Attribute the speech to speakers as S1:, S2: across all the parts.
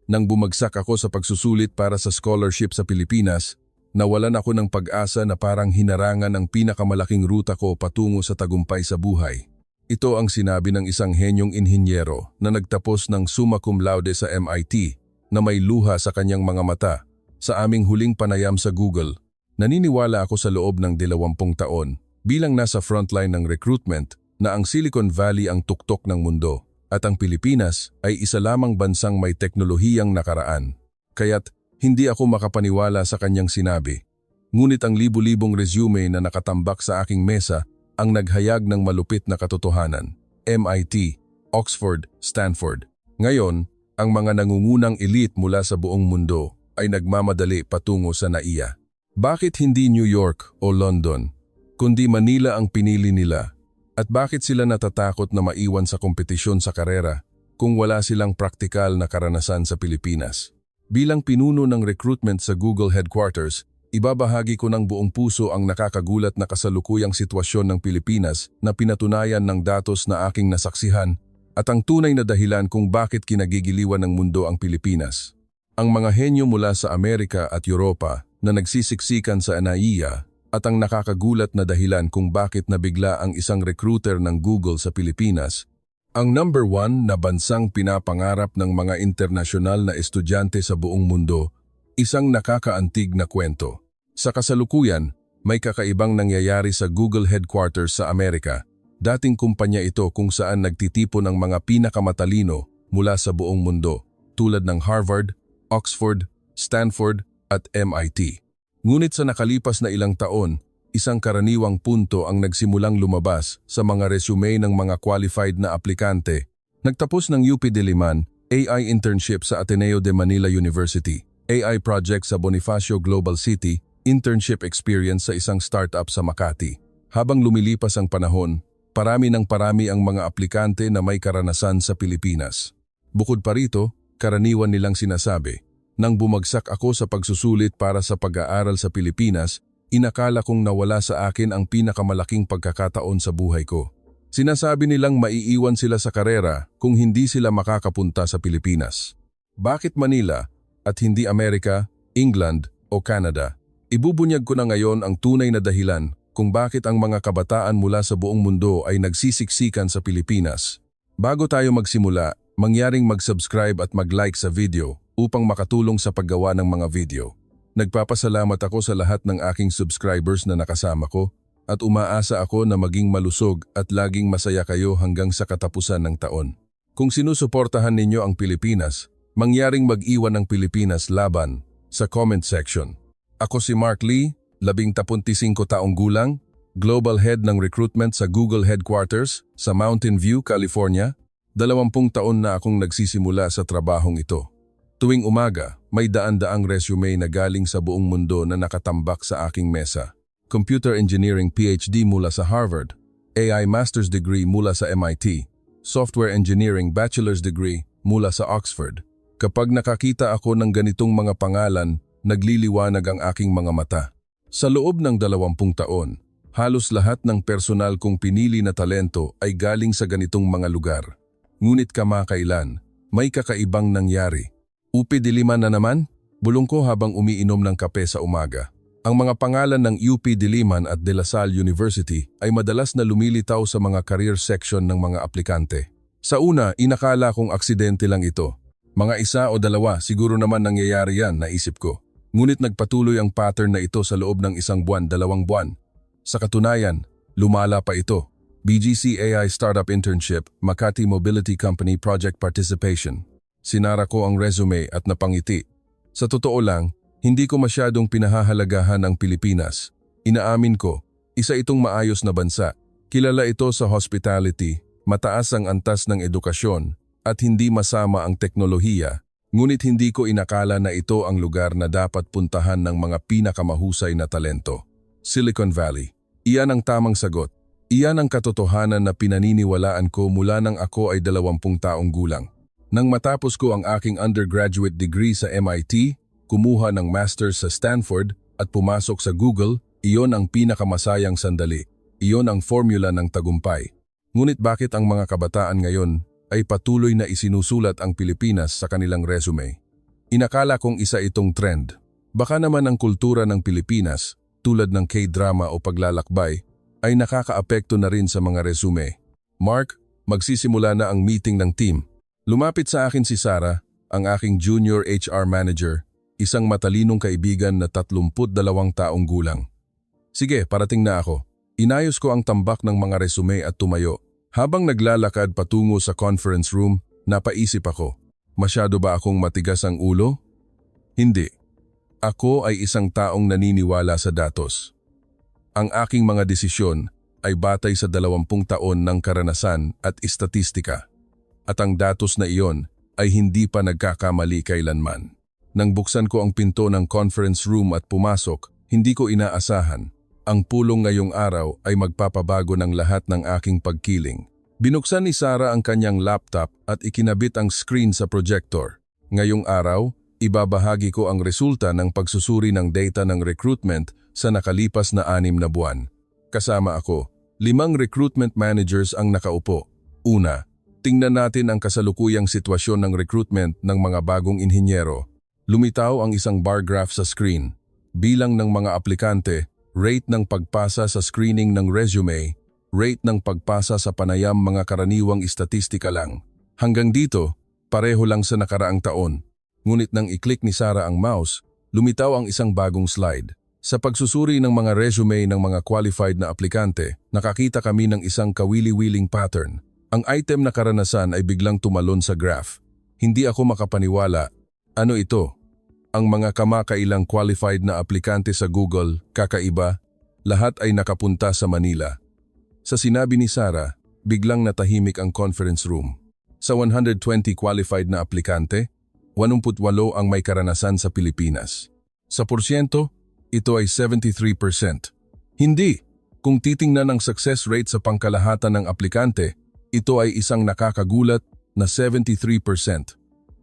S1: Nang bumagsak ako sa pagsusulit para sa scholarship sa Pilipinas, nawalan ako ng pag-asa na parang hinarangan ang pinakamalaking ruta ko patungo sa tagumpay sa buhay. Ito ang sinabi ng isang henyong inhinyero na nagtapos ng summa cum laude sa MIT na may luha sa kanyang mga mata sa aming huling panayam sa Google. Naniniwala ako sa loob ng 20 taon bilang nasa frontline ng recruitment na ang Silicon Valley ang tuktok ng mundo. At ang Pilipinas ay isa lamang bansang may teknolohiyang nakaraan. Kaya't hindi ako makapaniwala sa kanyang sinabi. Ngunit ang libu-libong resume na nakatambak sa aking mesa ang naghayag ng malupit na katotohanan. MIT, Oxford, Stanford. Ngayon, ang mga nangungunang elite mula sa buong mundo ay nagmamadali patungo sa NAIA. Bakit hindi New York o London, kundi Manila ang pinili nila? At bakit sila natatakot na maiwan sa kompetisyon sa karera kung wala silang praktikal na karanasan sa Pilipinas? Bilang pinuno ng recruitment sa Google Headquarters, ibabahagi ko ng buong puso ang nakakagulat na kasalukuyang sitwasyon ng Pilipinas na pinatunayan ng datos na aking nasaksihan at ang tunay na dahilan kung bakit kinagigiliwan ng mundo ang Pilipinas. Ang mga henyo mula sa Amerika at Europa na nagsisiksikan sa NAIA at ang nakakagulat na dahilan kung bakit nabigla ang isang recruiter ng Google sa Pilipinas, ang number 1 na bansang pinapangarap ng mga internasyonal na estudyante sa buong mundo, isang nakakaantig na kwento. Sa kasalukuyan, may kakaibang nangyayari sa Google Headquarters sa Amerika. Dating kumpanya ito kung saan nagtitipon ang mga pinakamatalino mula sa buong mundo, tulad ng Harvard, Oxford, Stanford at MIT. Ngunit sa nakalipas na ilang taon, isang karaniwang punto ang nagsimulang lumabas sa mga resume ng mga qualified na aplikante. Nagtapos ng UP Diliman, AI internship sa Ateneo de Manila University, AI project sa Bonifacio Global City, internship experience sa isang startup sa Makati. Habang lumilipas ang panahon, parami ang mga aplikante na may karanasan sa Pilipinas. Bukod pa rito, karaniwan nilang sinasabi, nang bumagsak ako sa pagsusulit para sa pag-aaral sa Pilipinas, inakala kong nawala sa akin ang pinakamalaking pagkakataon sa buhay ko. Sinasabi nilang maiiwan sila sa karera kung hindi sila makakapunta sa Pilipinas. Bakit Manila at hindi Amerika, England o Canada? Ibubunyag ko na ngayon ang tunay na dahilan kung bakit ang mga kabataan mula sa buong mundo ay nagsisiksikan sa Pilipinas. Bago tayo magsimula, mangyaring mag-subscribe at mag-like sa video upang makatulong sa paggawa ng mga video. Nagpapasalamat ako sa lahat ng aking subscribers na nakasama ko at umaasa ako na maging malusog at laging masaya kayo hanggang sa katapusan ng taon. Kung sinusuportahan ninyo ang Pilipinas, mangyaring mag-iwan ng Pilipinas laban sa comment section. Ako si Mark Lee, 15 taong gulang, Global Head ng Recruitment sa Google Headquarters sa Mountain View, California. 20 taon na akong nagsisimula sa trabahong ito. Tuwing umaga, may daan-daang resume na galing sa buong mundo na nakatambak sa aking mesa. Computer Engineering PhD mula sa Harvard, AI Master's Degree mula sa MIT, Software Engineering Bachelor's Degree mula sa Oxford. Kapag nakakita ako ng ganitong mga pangalan, nagliliwanag ang aking mga mata. Sa loob ng 20 taon, halos lahat ng personal kong pinili na talento ay galing sa ganitong mga lugar. Ngunit kamakailan, may kakaibang nangyari. UP Diliman na naman, bulong ko habang umiinom ng kape sa umaga. Ang mga pangalan ng UP Diliman at De La Salle University ay madalas na lumilitaw sa mga career section ng mga aplikante. Sa una, inakala kong aksidente lang ito. Mga 1 o 2 siguro naman nangyayari yan, naisip ko. Ngunit nagpatuloy ang pattern na ito sa loob ng 1 buwan, 2 buwan. Sa katunayan, lumala pa ito. BGC AI Startup Internship, Makati Mobility Company Project Participation. Sinara ko ang resume at napangiti. Sa totoo lang, hindi ko masyadong pinahahalagahan ang Pilipinas. Inaamin ko, isa itong maayos na bansa. Kilala ito sa hospitality, mataas ang antas ng edukasyon, at hindi masama ang teknolohiya. Ngunit hindi ko inakala na ito ang lugar na dapat puntahan ng mga pinakamahusay na talento. Silicon Valley. Iyan ang tamang sagot. Iyan ang katotohanan na pinaniniwalaan ko mula nang ako ay 20 taong gulang. Nang matapos ko ang aking undergraduate degree sa MIT, kumuha ng master's sa Stanford at pumasok sa Google, iyon ang pinakamasayang sandali. Iyon ang formula ng tagumpay. Ngunit bakit ang mga kabataan ngayon ay patuloy na isinusulat ang Pilipinas sa kanilang resume? Inakala kong isa itong trend. Baka naman ang kultura ng Pilipinas, tulad ng K-drama o paglalakbay, ay nakakaapekto na rin sa mga resume. Mark, magsisimula na ang meeting ng team. Lumapit sa akin si Sarah, ang aking junior HR manager, isang matalinong kaibigan na 32 taong gulang. Sige, parating na ako. Inayos ko ang tambak ng mga resume at tumayo. Habang naglalakad patungo sa conference room, napaisip ako, masyado ba akong matigas ang ulo? Hindi. Ako ay isang taong naniniwala sa datos. Ang aking mga desisyon ay batay sa 20 taon ng karanasan at istatistika. At ang datos na iyon ay hindi pa nagkakamali kailanman. Nang buksan ko ang pinto ng conference room at pumasok, hindi ko inaasahan. Ang pulong ngayong araw ay magpapabago ng lahat ng aking pagkiling. Binuksan ni Sarah ang kanyang laptop at ikinabit ang screen sa projector. Ngayong araw, ibabahagi ko ang resulta ng pagsusuri ng data ng recruitment sa nakalipas na 6 na buwan. Kasama ako, 5 recruitment managers ang nakaupo. Una, tingnan natin ang kasalukuyang sitwasyon ng recruitment ng mga bagong inhinyero. Lumitaw ang isang bar graph sa screen. Bilang ng mga aplikante, rate ng pagpasa sa screening ng resume, rate ng pagpasa sa panayam mga karaniwang istatistika lang. Hanggang dito, pareho lang sa nakaraang taon. Ngunit nang i-click ni Sarah ang mouse, lumitaw ang isang bagong slide. Sa pagsusuri ng mga resume ng mga qualified na aplikante, nakakita kami ng isang kawili-wiling pattern. Ang item na karanasan ay biglang tumalon sa graph. Hindi ako makapaniwala. Ano ito? Ang mga kamakailang qualified na aplikante sa Google, kakaiba, lahat ay nakapunta sa Manila. Sa sinabi ni Sarah, biglang natahimik ang conference room. Sa 120 qualified na aplikante, 88 ang may karanasan sa Pilipinas. Sa porsyento, ito ay 73%. Hindi. Kung titingnan ang success rate sa pangkalahatan ng aplikante, ito ay isang nakakagulat na 73%.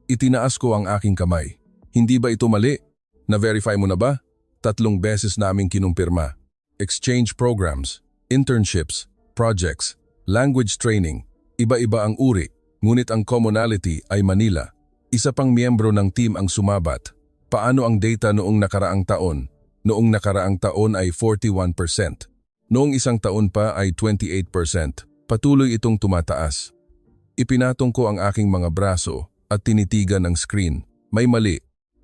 S1: Itinaas ko ang aking kamay. Hindi ba ito mali? Na-verify mo na ba? 3 beses naming kinumpirma. Exchange programs, internships, projects, language training, iba-iba ang uri, ngunit ang commonality ay Manila. Isa pang miyembro ng team ang sumabat. Paano ang data noong nakaraang taon? Noong nakaraang taon ay 41%. Noong isang taon pa ay 28%. Patuloy itong tumataas. Ipinatong ko ang aking mga braso at tinitigan ang screen. May mali.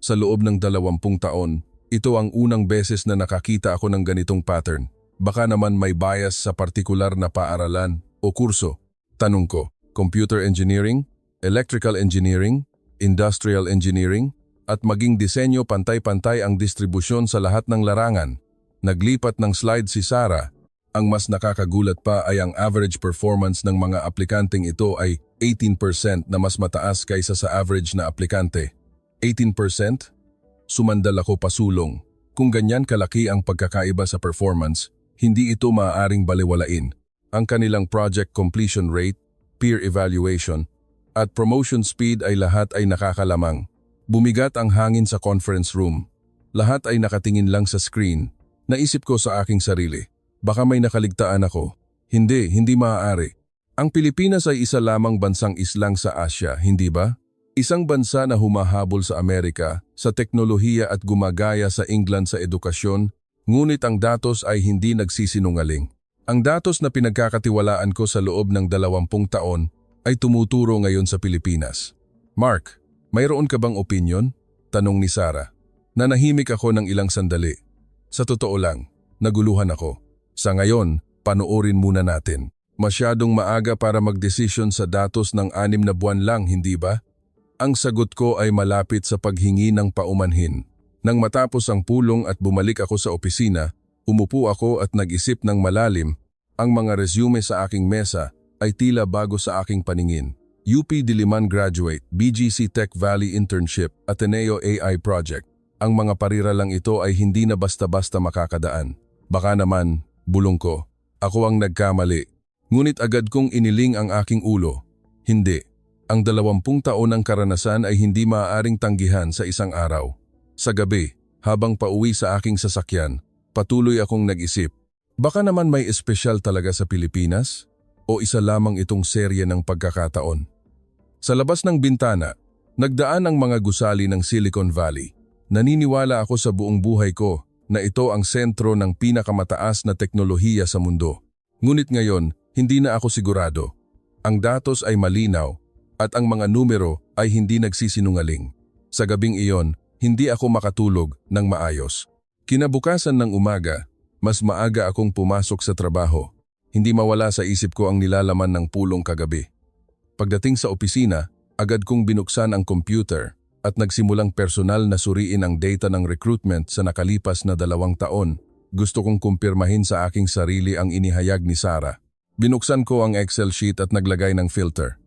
S1: Sa loob ng 20 taon, ito ang unang beses na nakakita ako ng ganitong pattern. Baka naman may bias sa partikular na paaralan o kurso. Tanong ko, computer engineering, electrical engineering, industrial engineering, at maging disenyo pantay-pantay ang distribusyon sa lahat ng larangan. Naglipat ng slide si Sarah. Ang mas nakakagulat pa ay ang average performance ng mga aplikanteng ito ay 18% na mas mataas kaysa sa average na aplikante. 18%? Sumandal ako pasulong. Kung ganyan kalaki ang pagkakaiba sa performance, hindi ito maaaring balewalain. Ang kanilang project completion rate, peer evaluation, at promotion speed ay lahat ay nakakalamang. Bumigat ang hangin sa conference room. Lahat ay nakatingin lang sa screen. Naisip ko sa aking sarili, baka may nakaligtaan ako. Hindi maaari. Ang Pilipinas ay isa lamang bansang islang sa Asya, hindi ba? Isang bansa na humahabol sa Amerika, sa teknolohiya at gumagaya sa England sa edukasyon, ngunit ang datos ay hindi nagsisinungaling. Ang datos na pinagkakatiwalaan ko sa loob ng 20 taon ay tumuturo ngayon sa Pilipinas. Mark, mayroon ka bang opinyon? Tanong ni Sarah. Nanahimik ako ng ilang sandali. Sa totoo lang, naguluhan ako. Sa ngayon, panoorin muna natin. Masyadong maaga para magdesisyon sa datos ng 6 na buwan lang, hindi ba? Ang sagot ko ay malapit sa paghingi ng paumanhin. Nang matapos ang pulong at bumalik ako sa opisina, umupo ako at nag-isip ng malalim. Ang mga resume sa aking mesa ay tila bago sa aking paningin. UP Diliman graduate, BGC Tech Valley internship, Ateneo AI project. Ang mga parira lang ito ay hindi na basta-basta makakadaan. Baka naman, bulong ko, ako ang nagkamali. Ngunit agad kong iniling ang aking ulo. Hindi. Ang 20 taon ng karanasan ay hindi maaaring tanggihan sa isang araw. Sa gabi, habang pauwi sa aking sasakyan, patuloy akong nag-isip. Baka naman may espesyal talaga sa Pilipinas? O isa lamang itong serye ng pagkakataon? Sa labas ng bintana, Nagdaan ang mga gusali ng Silicon Valley. Naniniwala ako sa buong buhay ko na ito ang sentro ng pinakamataas na teknolohiya sa mundo. Ngunit ngayon, hindi na ako sigurado. Ang datos ay malinaw at ang mga numero ay hindi nagsisinungaling. Sa gabing iyon, hindi ako makatulog ng maayos. Kinabukasan ng umaga, mas maaga akong pumasok sa trabaho. Hindi mawala sa isip ko ang nilalaman ng pulong kagabi. Pagdating sa opisina, agad kong binuksan ang computer at nagsimulang personal na suriin ang data ng recruitment sa nakalipas na 2 taon. Gusto kong kumpirmahin sa aking sarili ang inihayag ni Sarah. Binuksan ko ang Excel sheet at naglagay ng filter.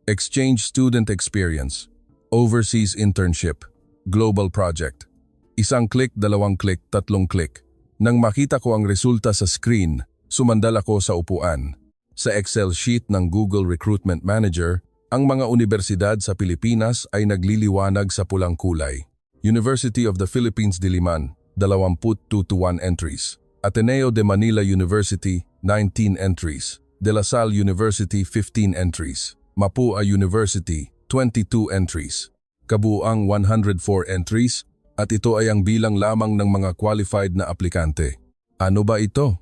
S1: Exchange Student Experience, Overseas Internship, Global Project. 1 click, 2 click, 3 click. Nang makita ko ang resulta sa screen, sumandal ako sa upuan. Sa Excel sheet ng Google Recruitment Manager, ang mga universidad sa Pilipinas ay nagliliwanag sa pulang kulay. University of the Philippines Diliman, 22 entries. Ateneo de Manila University, 19 entries. De La Salle University, 15 entries. Mapua University, 22 entries. Kabuuang 104 entries, at ito ay ang bilang lamang ng mga qualified na aplikante. Ano ba ito?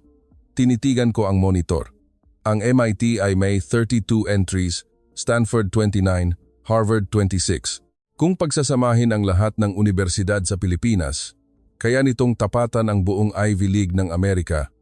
S1: Tinitigan ko ang monitor. Ang MIT ay may 32 entries, Stanford 29, Harvard 26. Kung pagsasamahin ang lahat ng universidad sa Pilipinas, kaya nitong tapatan ang buong Ivy League ng Amerika.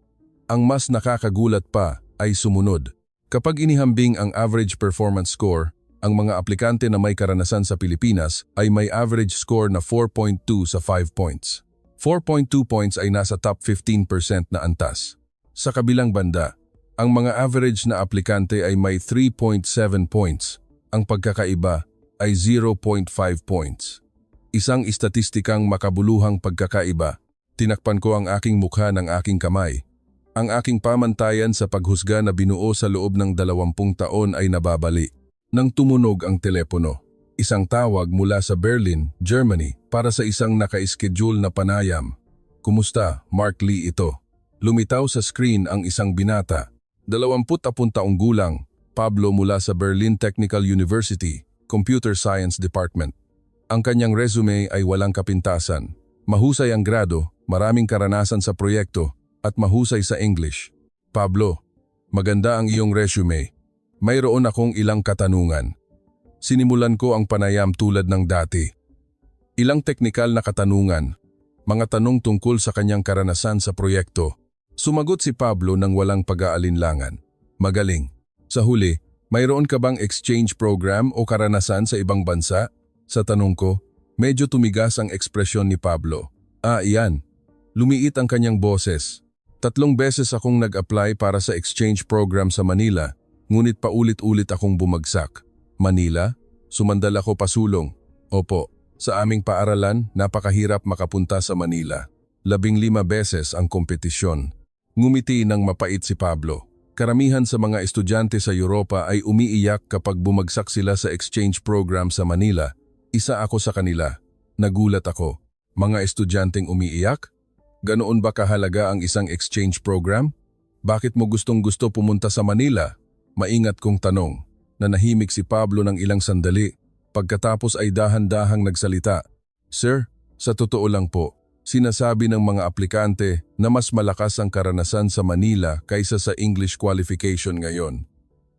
S1: Ang mas nakakagulat pa ay sumunod. Kapag inihambing ang average performance score, ang mga aplikante na may karanasan sa Pilipinas ay may average score na 4.2 sa 5 points. 4.2 points ay nasa top 15% na antas. Sa kabilang banda, ang mga average na aplikante ay may 3.7 points. Ang pagkakaiba ay 0.5 points. Isang istatistikang makabuluhang pagkakaiba. Tinakpan ko ang aking mukha ng aking kamay. Ang aking pamantayan sa paghusga na binuo sa loob ng 20 taon ay nababali. Nang tumunog ang telepono, isang tawag mula sa Berlin, Germany para sa isang naka-schedule na panayam. Kumusta, Mark Lee ito? Lumitaw sa screen ang isang binata. 20 taong gulang, Pablo mula sa Berlin Technical University, Computer Science Department. Ang kanyang resume ay walang kapintasan. Mahusay ang grado, maraming karanasan sa proyekto, at mahusay sa English. Pablo, maganda ang iyong resume. Mayroon akong ilang katanungan. Sinimulan ko ang panayam tulad ng dati. Ilang teknikal na katanungan, mga tanong tungkol sa kanyang karanasan sa proyekto. Sumagot si Pablo nang walang pag-aalinlangan. Magaling. Sa huli, mayroon ka bang exchange program o karanasan sa ibang bansa? Sa tanong ko, medyo tumigas ang ekspresyon ni Pablo. Iyan. Lumiit ang kanyang boses. 3 beses akong nag-apply para sa exchange program sa Manila, ngunit paulit-ulit akong bumagsak. Manila? Sumandal ako pasulong. Opo, sa aming paaralan, napakahirap makapunta sa Manila. 15 beses ang kompetisyon. Ngumiti ng mapait si Pablo. Karamihan sa mga estudyante sa Europa ay umiiyak kapag bumagsak sila sa exchange program sa Manila. Isa ako sa kanila. Nagulat ako. Mga estudyanteng umiiyak? Ganoon ba kahalaga ang isang exchange program? Bakit mo gustong-gusto pumunta sa Manila? Maingat kong tanong. Nanahimik si Pablo ng ilang sandali. Pagkatapos ay dahan-dahang nagsalita. Sir, sa totoo lang po, sinasabi ng mga aplikante na mas malakas ang karanasan sa Manila kaysa sa English qualification ngayon.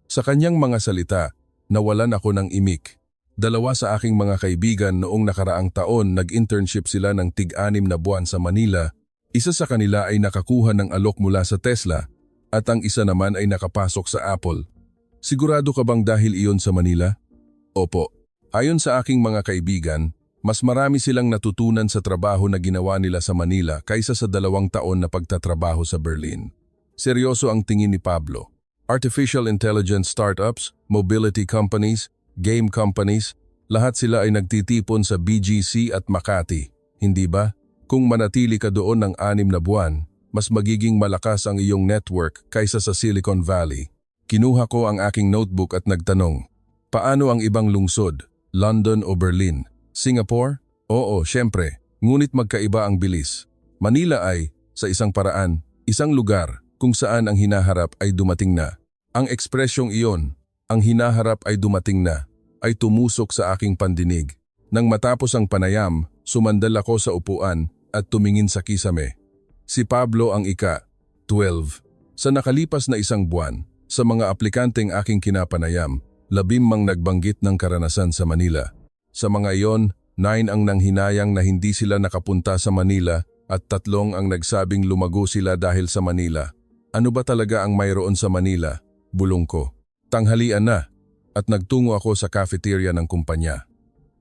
S1: Sa kanyang mga salita, nawalan ako ng imik. 2 sa aking mga kaibigan noong nakaraang taon nag-internship sila ng tig-6 na buwan sa Manila. Isa sa kanila ay nakakuha ng alok mula sa Tesla at ang isa naman ay nakapasok sa Apple. Sigurado ka bang dahil iyon sa Manila? Opo. Ayon sa aking mga kaibigan, mas marami silang natutunan sa trabaho na ginawa nila sa Manila kaysa sa 2 taon na pagtatrabaho sa Berlin. Seryoso ang tingin ni Pablo. Artificial intelligence startups, mobility companies, game companies, lahat sila ay nagtitipon sa BGC at Makati. Hindi ba? Kung manatili ka doon ng 6 na buwan, mas magiging malakas ang iyong network kaysa sa Silicon Valley. Kinuha ko ang aking notebook at nagtanong, paano ang ibang lungsod, London o Berlin? Singapore? Oo, syempre. Ngunit magkaiba ang bilis. Manila ay, sa isang paraan, isang lugar kung saan ang hinaharap ay dumating na. Ang ekspresyong iyon, ang hinaharap ay dumating na, ay tumusok sa aking pandinig. Nang matapos ang panayam, sumandal ako sa upuan at tumingin sa kisame. Si Pablo ang ika-12. Sa nakalipas na isang buwan, sa mga aplikanteng aking kinapanayam, 15 nagbanggit ng karanasan sa Manila. Sa mga iyon, 9 ang nanghinayang na hindi sila nakapunta sa Manila at 3 ang nagsabing lumago sila dahil sa Manila. Ano ba talaga ang mayroon sa Manila? Bulong ko. Tanghalian na at nagtungo ako sa cafeteria ng kumpanya.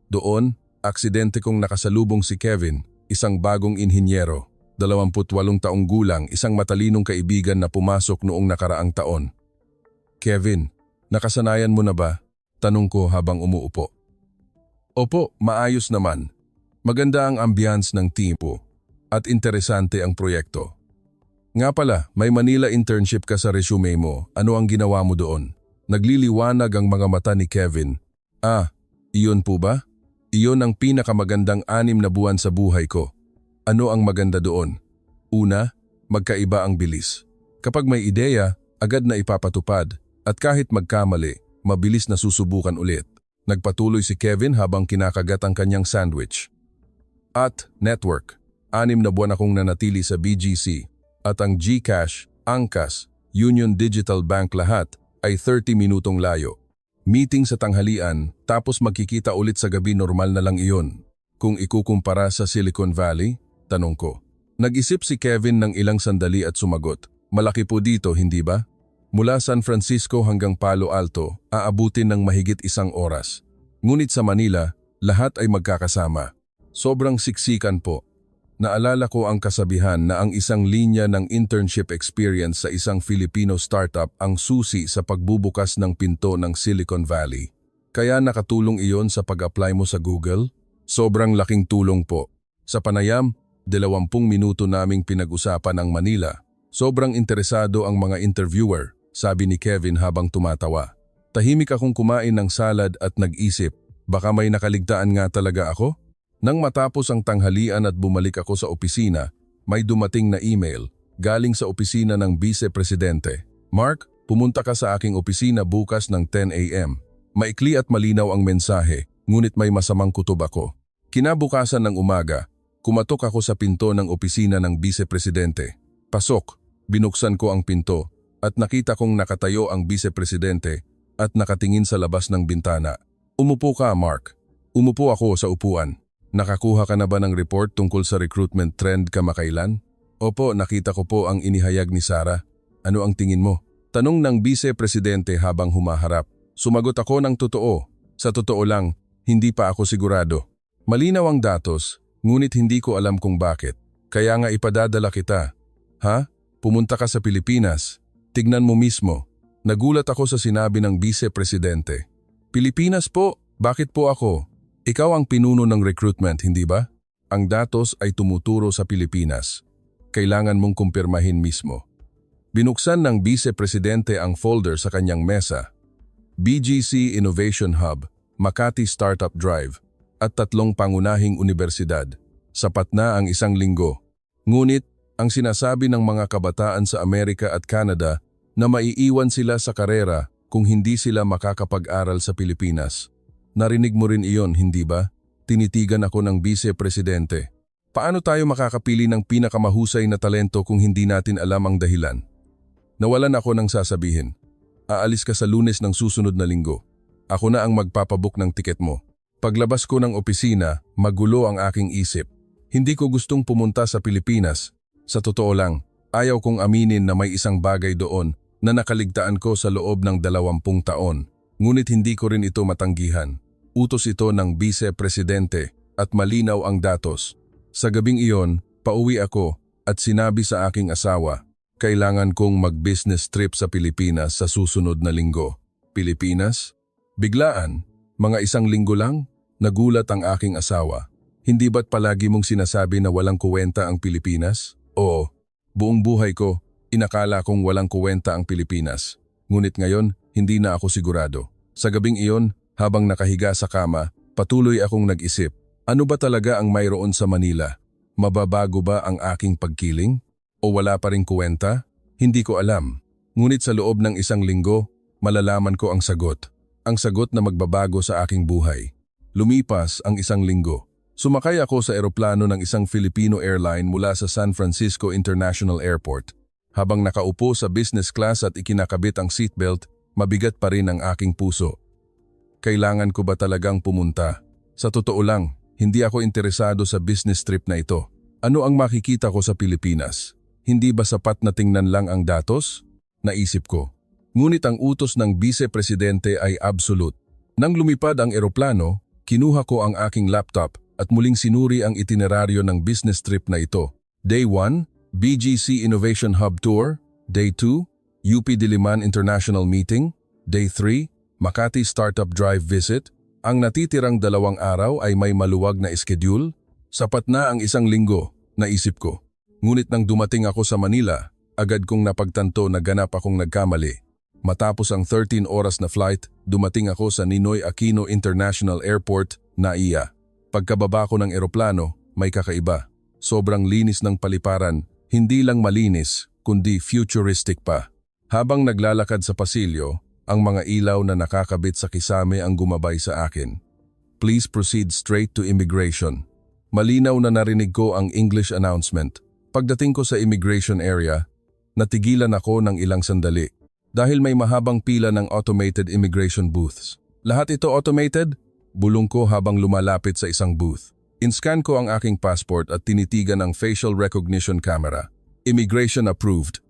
S1: Doon, aksidente kong nakasalubong si Kevin, isang bagong inhinyero, 28 taong gulang, isang matalinong kaibigan na pumasok noong nakaraang taon. Kevin, nakasanayan mo na ba? Tanong ko habang umuupo. Opo, maayos naman. Maganda ang ambiance ng team po at interesante ang proyekto. Nga pala, may Manila internship ka sa resume mo. Ano ang ginawa mo doon? Nagliliwanag ang mga mata ni Kevin. Iyon po ba? Iyon ang pinakamagandang 6 na buwan sa buhay ko. Ano ang maganda doon? Una, magkaiba ang bilis. Kapag may ideya, agad na ipapatupad at kahit magkamali, mabilis na susubukan ulit. Nagpatuloy si Kevin habang kinakagat ang kanyang sandwich. At network. 6 na buwan akong nanatili sa BGC at ang GCash, Angkas, Union Digital Bank lahat ay 30 minutong layo. Meeting sa tanghalian, tapos magkikita ulit sa gabi, normal na lang iyon. Kung ikukumpara sa Silicon Valley, tanong ko. Nag-isip si Kevin ng ilang sandali at sumagot. Malaki po dito, hindi ba? Mula San Francisco hanggang Palo Alto, aabutin ng mahigit 1 oras. Ngunit sa Manila, lahat ay magkakasama. Sobrang siksikan po. Naalala ko ang kasabihan na ang isang linya ng internship experience sa isang Filipino startup ang susi sa pagbubukas ng pinto ng Silicon Valley. Kaya nakatulong iyon sa pag-apply mo sa Google? Sobrang laking tulong po. Sa panayam, 20 minuto naming pinag-usapan ang Manila. Sobrang interesado ang mga interviewer, sabi ni Kevin habang tumatawa. Tahimik akong kumain ng salad at nag-isip, baka may nakaligtaan nga talaga ako? Nang matapos ang tanghalian at bumalik ako sa opisina, may dumating na email galing sa opisina ng Vice Presidente. Mark, pumunta ka sa aking opisina bukas ng 10 a.m. Maikli at malinaw ang mensahe, ngunit may masamang kutob ako. Kinabukasan ng umaga, kumatok ako sa pinto ng opisina ng Vice Presidente. Pasok, binuksan ko ang pinto at nakita kong nakatayo ang Vice Presidente at nakatingin sa labas ng bintana. Umupo ka, Mark. Umupo ako sa upuan. Nakakuha ka na ba ng report tungkol sa recruitment trend kamakailan? Opo, nakita ko po ang inihayag ni Sarah. Ano ang tingin mo? Tanong ng Vice Presidente habang humaharap. Sumagot ako ng totoo. Sa totoo lang, hindi pa ako sigurado. Malinaw ang datos, ngunit hindi ko alam kung bakit. Kaya nga ipadadala kita. Ha? Pumunta ka sa Pilipinas. Tignan mo mismo. Nagulat ako sa sinabi ng Vice Presidente. Pilipinas po? Bakit po ako? Ikaw ang pinuno ng recruitment, hindi ba? Ang datos ay tumuturo sa Pilipinas. Kailangan mong kumpirmahin mismo. Binuksan ng Vice Presidente ang folder sa kanyang mesa. BGC Innovation Hub, Makati Startup Drive, at 3 pangunahing universidad. Sapat na ang 1 linggo. Ngunit, ang sinasabi ng mga kabataan sa Amerika at Canada na maiiwan sila sa karera kung hindi sila makakapag-aral sa Pilipinas. Narinig mo rin iyon, hindi ba? Tinitigan ako ng Vice Presidente. Paano tayo makakapili ng pinakamahusay na talento kung hindi natin alam ang dahilan? Nawalan ako ng sasabihin. Aalis ka sa Lunes ng susunod na linggo. Ako na ang magpapabook ng tiket mo. Paglabas ko ng opisina, magulo ang aking isip. Hindi ko gustong pumunta sa Pilipinas. Sa totoo lang, ayaw kong aminin na may isang bagay doon na nakaligtaan ko sa loob ng 20 taon. Ngunit hindi ko rin ito matanggihan. Utos ito ng Vice Presidente at malinaw ang datos. Sa gabing iyon, pauwi ako at sinabi sa aking asawa, kailangan kong mag-business trip sa Pilipinas sa susunod na linggo. Pilipinas? Biglaan, mga 1 linggo lang, nagulat ang aking asawa. Hindi ba't palagi mong sinasabi na walang kuwenta ang Pilipinas? Oo, buong buhay ko, inakala kong walang kuwenta ang Pilipinas. Ngunit ngayon, hindi na ako sigurado. Sa gabing iyon, habang nakahiga sa kama, patuloy akong nag-isip. Ano ba talaga ang mayroon sa Manila? Mababago ba ang aking pagkiling? O wala pa ring kuwenta? Hindi ko alam. Ngunit sa loob ng 1 linggo, malalaman ko ang sagot. Ang sagot na magbabago sa aking buhay. Lumipas ang 1 linggo. Sumakay ako sa eroplano ng isang Filipino airline mula sa San Francisco International Airport. Habang nakaupo sa business class at ikinakabit ang seatbelt, mabigat pa rin ang aking puso. Kailangan ko ba talagang pumunta? Sa totoo lang, hindi ako interesado sa business trip na ito. Ano ang makikita ko sa Pilipinas? Hindi ba sapat na tingnan lang ang datos? Naisip ko. Ngunit ang utos ng Vice-Presidente ay absolute. Nang lumipad ang eroplano, kinuha ko ang aking laptop at muling sinuri ang itineraryo ng business trip na ito. Day 1, BGC Innovation Hub Tour. Day 2, UP Diliman International Meeting. Day 3, Makati Startup Drive Visit. Ang natitirang 2 araw ay may maluwag na schedule. Sapat na ang 1 linggo, naisip ko. Ngunit nang dumating ako sa Manila, agad kong napagtanto na ganap akong nagkamali. Matapos ang 13 oras na flight, dumating ako sa Ninoy Aquino International Airport, NAIA. Pagkababa ko ng eroplano, may kakaiba. Sobrang linis ng paliparan, hindi lang malinis, kundi futuristic pa. Habang naglalakad sa pasilyo, ang mga ilaw na nakakabit sa kisame ang gumabay sa akin. Please proceed straight to immigration. Malinaw na narinig ko ang English announcement. Pagdating ko sa immigration area, natigilan ako ng ilang sandali. Dahil may mahabang pila ng automated immigration booths. Lahat ito automated? Bulong ko habang lumalapit sa isang booth. In-scan ko ang aking passport at tinitigan ang facial recognition camera. Immigration approved.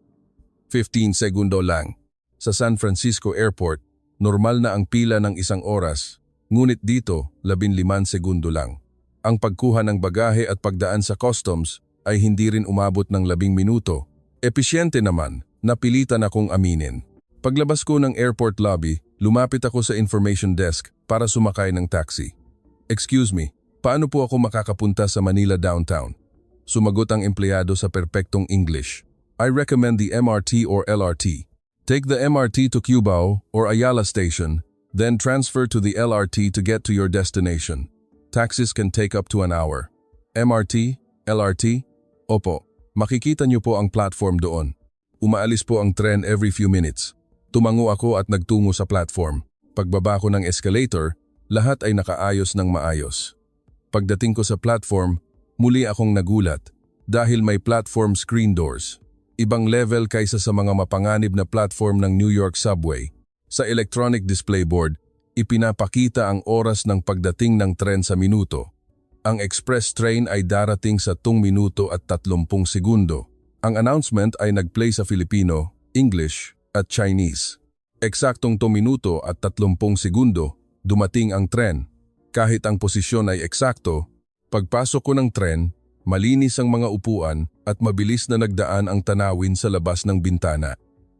S1: 15 segundo lang. Sa San Francisco Airport, normal na ang pila ng 1 oras, ngunit dito 15 segundo lang. Ang pagkuha ng bagahe at pagdaan sa customs ay hindi rin umabot ng 10 minuto. Episyente naman, napilitan akong aminin. Paglabas ko ng airport lobby, lumapit ako sa information desk para sumakay ng taxi. Excuse me, paano po ako makakapunta sa Manila downtown? Sumagot ang empleyado sa perpektong English. I recommend the MRT or LRT. Take the MRT to Cubao or Ayala Station, then transfer to the LRT to get to your destination. Taxis can take up to an hour. MRT, LRT? Opo, makikita niyo po ang platform doon. Umaalis po ang tren every few minutes. Tumango ako at nagtungo sa platform. Pagbaba ko ng escalator, lahat ay nakaayos ng maayos. Pagdating ko sa platform, muli akong nagulat dahil may platform screen doors. Ibang level kaysa sa mga mapanganib na platform ng New York Subway. Sa electronic display board, ipinapakita ang oras ng pagdating ng tren sa minuto. Ang express train ay darating sa 2 minuto at 30 segundo. Ang announcement ay nag-play sa Filipino, English, at Chinese. Eksaktong 2 minuto at 30 segundo, dumating ang tren. Kahit ang posisyon ay eksakto, pagpasok ko ng tren, malinis ang mga upuan at mabilis na nagdaan ang tanawin sa labas ng bintana.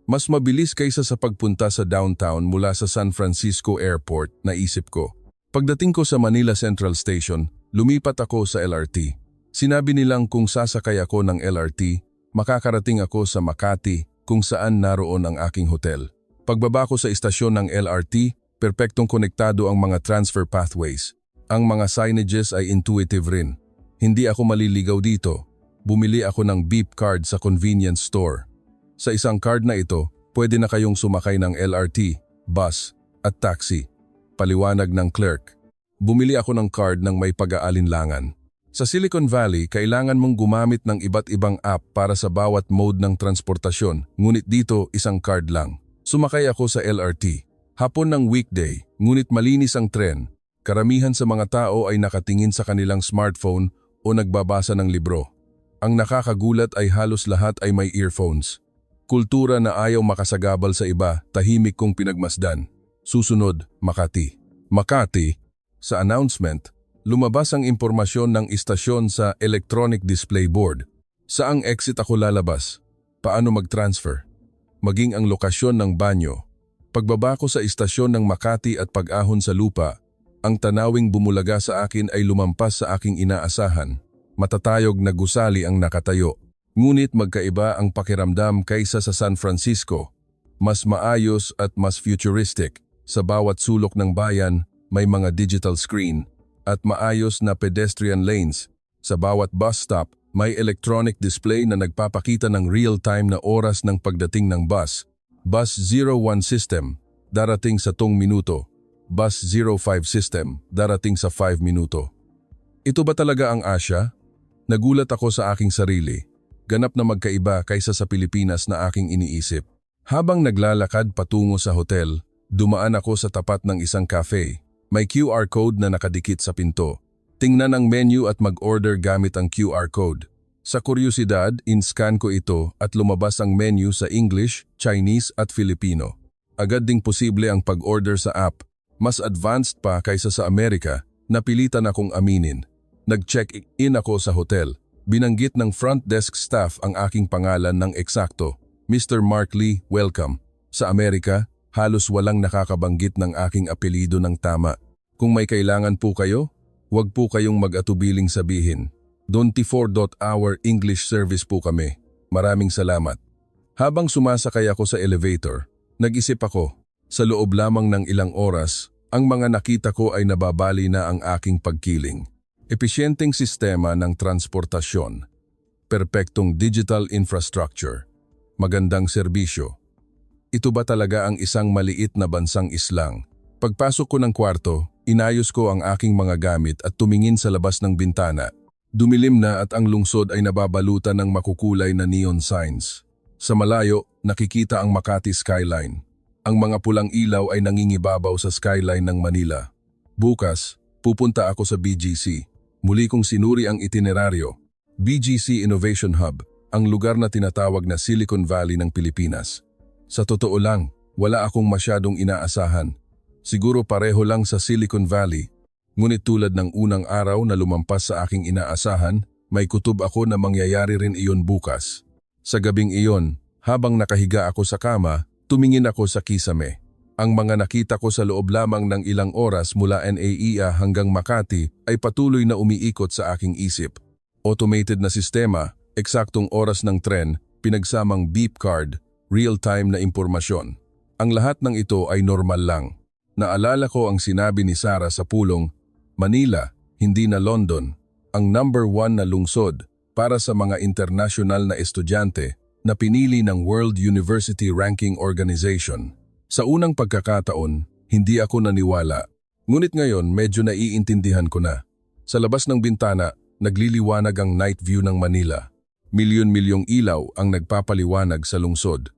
S1: Mas mabilis kaysa sa pagpunta sa downtown mula sa San Francisco Airport, naisip ko. Pagdating ko sa Manila Central Station, lumipat ako sa LRT. Sinabi nilang kung sasakay ako ng LRT, makakarating ako sa Makati, kung saan naroon ang aking hotel. Pagbaba ko sa istasyon ng LRT, perpektong konektado ang mga transfer pathways. Ang mga signages ay intuitive rin. Hindi ako maliligaw dito. Bumili ako ng beep card sa convenience store. Sa isang card na ito, pwede na kayong sumakay ng LRT, bus, at taxi. Paliwanag ng clerk. Bumili ako ng card ng may pag-aalinlangan. Sa Silicon Valley, kailangan mong gumamit ng iba't ibang app para sa bawat mode ng transportasyon, ngunit dito isang card lang. Sumakay ako sa LRT. Hapon ng weekday, ngunit malinis ang tren. Karamihan sa mga tao ay nakatingin sa kanilang smartphone o nagbabasa ng libro. Ang nakakagulat ay halos lahat ay may earphones. Kultura na ayaw makasagabal sa iba, tahimik kong pinagmasdan. Susunod, Makati. Makati, sa announcement, lumabas ang impormasyon ng istasyon sa electronic display board. Saang exit ako lalabas? Paano mag-transfer? Maging ang lokasyon ng banyo. Pagbaba ko sa istasyon ng Makati at pag-ahon sa lupa, ang tanawing bumulaga sa akin ay lumampas sa aking inaasahan. Matatayog na gusali ang nakatayo. Ngunit magkaiba ang pakiramdam kaysa sa San Francisco. Mas maayos at mas futuristic. Sa bawat sulok ng bayan, may mga digital screen at maayos na pedestrian lanes. Sa bawat bus stop, may electronic display na nagpapakita ng real-time na oras ng pagdating ng bus. Bus 01 system, darating sa 2 minuto. Bus 05 system, darating sa 5 minuto. Ito ba talaga ang Asia? Nagulat ako sa aking sarili. Ganap na magkaiba kaysa sa Pilipinas na aking iniisip. Habang naglalakad patungo sa hotel, dumaan ako sa tapat ng isang cafe. May QR code na nakadikit sa pinto. Tingnan ang menu at mag-order gamit ang QR code. Sa kuryosidad, in-scan ko ito at lumabas ang menu sa English, Chinese at Filipino. Agad ding posible ang pag-order sa app. Mas advanced pa kaysa sa Amerika, napilitan akong aminin. Nag-check-in ako sa hotel. Binanggit ng front desk staff ang aking pangalan ng eksakto. Mr. Mark Lee, welcome. Sa Amerika, halos walang nakakabanggit ng aking apelido ng tama. Kung may kailangan po kayo, huwag po kayong mag-atubiling sabihin. 24-hour English service po kami. Maraming salamat. Habang sumasakay ako sa elevator, nag-isip ako, sa loob lamang ng ilang oras, ang mga nakita ko ay nababali na ang aking pagkiling. Episyenteng sistema ng transportasyon, perpektong digital infrastructure, magandang serbisyo. Ito ba talaga ang isang maliit na bansang islang? Pagpasok ko ng kwarto, inayos ko ang aking mga gamit at tumingin sa labas ng bintana. Dumilim na at ang lungsod ay nababalutan ng makukulay na neon signs. Sa malayo, nakikita ang Makati skyline. Ang mga pulang ilaw ay nangingibabaw sa skyline ng Manila. Bukas, pupunta ako sa BGC. Muli kong sinuri ang itineraryo. BGC Innovation Hub, ang lugar na tinatawag na Silicon Valley ng Pilipinas. Sa totoo lang, wala akong masyadong inaasahan. Siguro pareho lang sa Silicon Valley. Ngunit tulad ng unang araw na lumampas sa aking inaasahan, may kutob ako na mangyayari rin iyon bukas. Sa gabing iyon, habang nakahiga ako sa kama, tumingin ako sa kisame. Ang mga nakita ko sa loob lamang ng ilang oras mula NAIA hanggang Makati ay patuloy na umiikot sa aking isip. Automated na sistema, eksaktong oras ng tren, pinagsamang beep card, real-time na impormasyon. Ang lahat ng ito ay normal lang. Naalala ko ang sinabi ni Sarah sa pulong, Manila, hindi na London, ang number 1 na lungsod para sa mga internasyonal na estudyante na pinili ng World University Ranking Organization. Sa unang pagkakataon, hindi ako naniwala. Ngunit ngayon medyo naiintindihan ko na. Sa labas ng bintana, nagliliwanag ang night view ng Manila. Milyon-milyong ilaw ang nagpapaliwanag sa lungsod.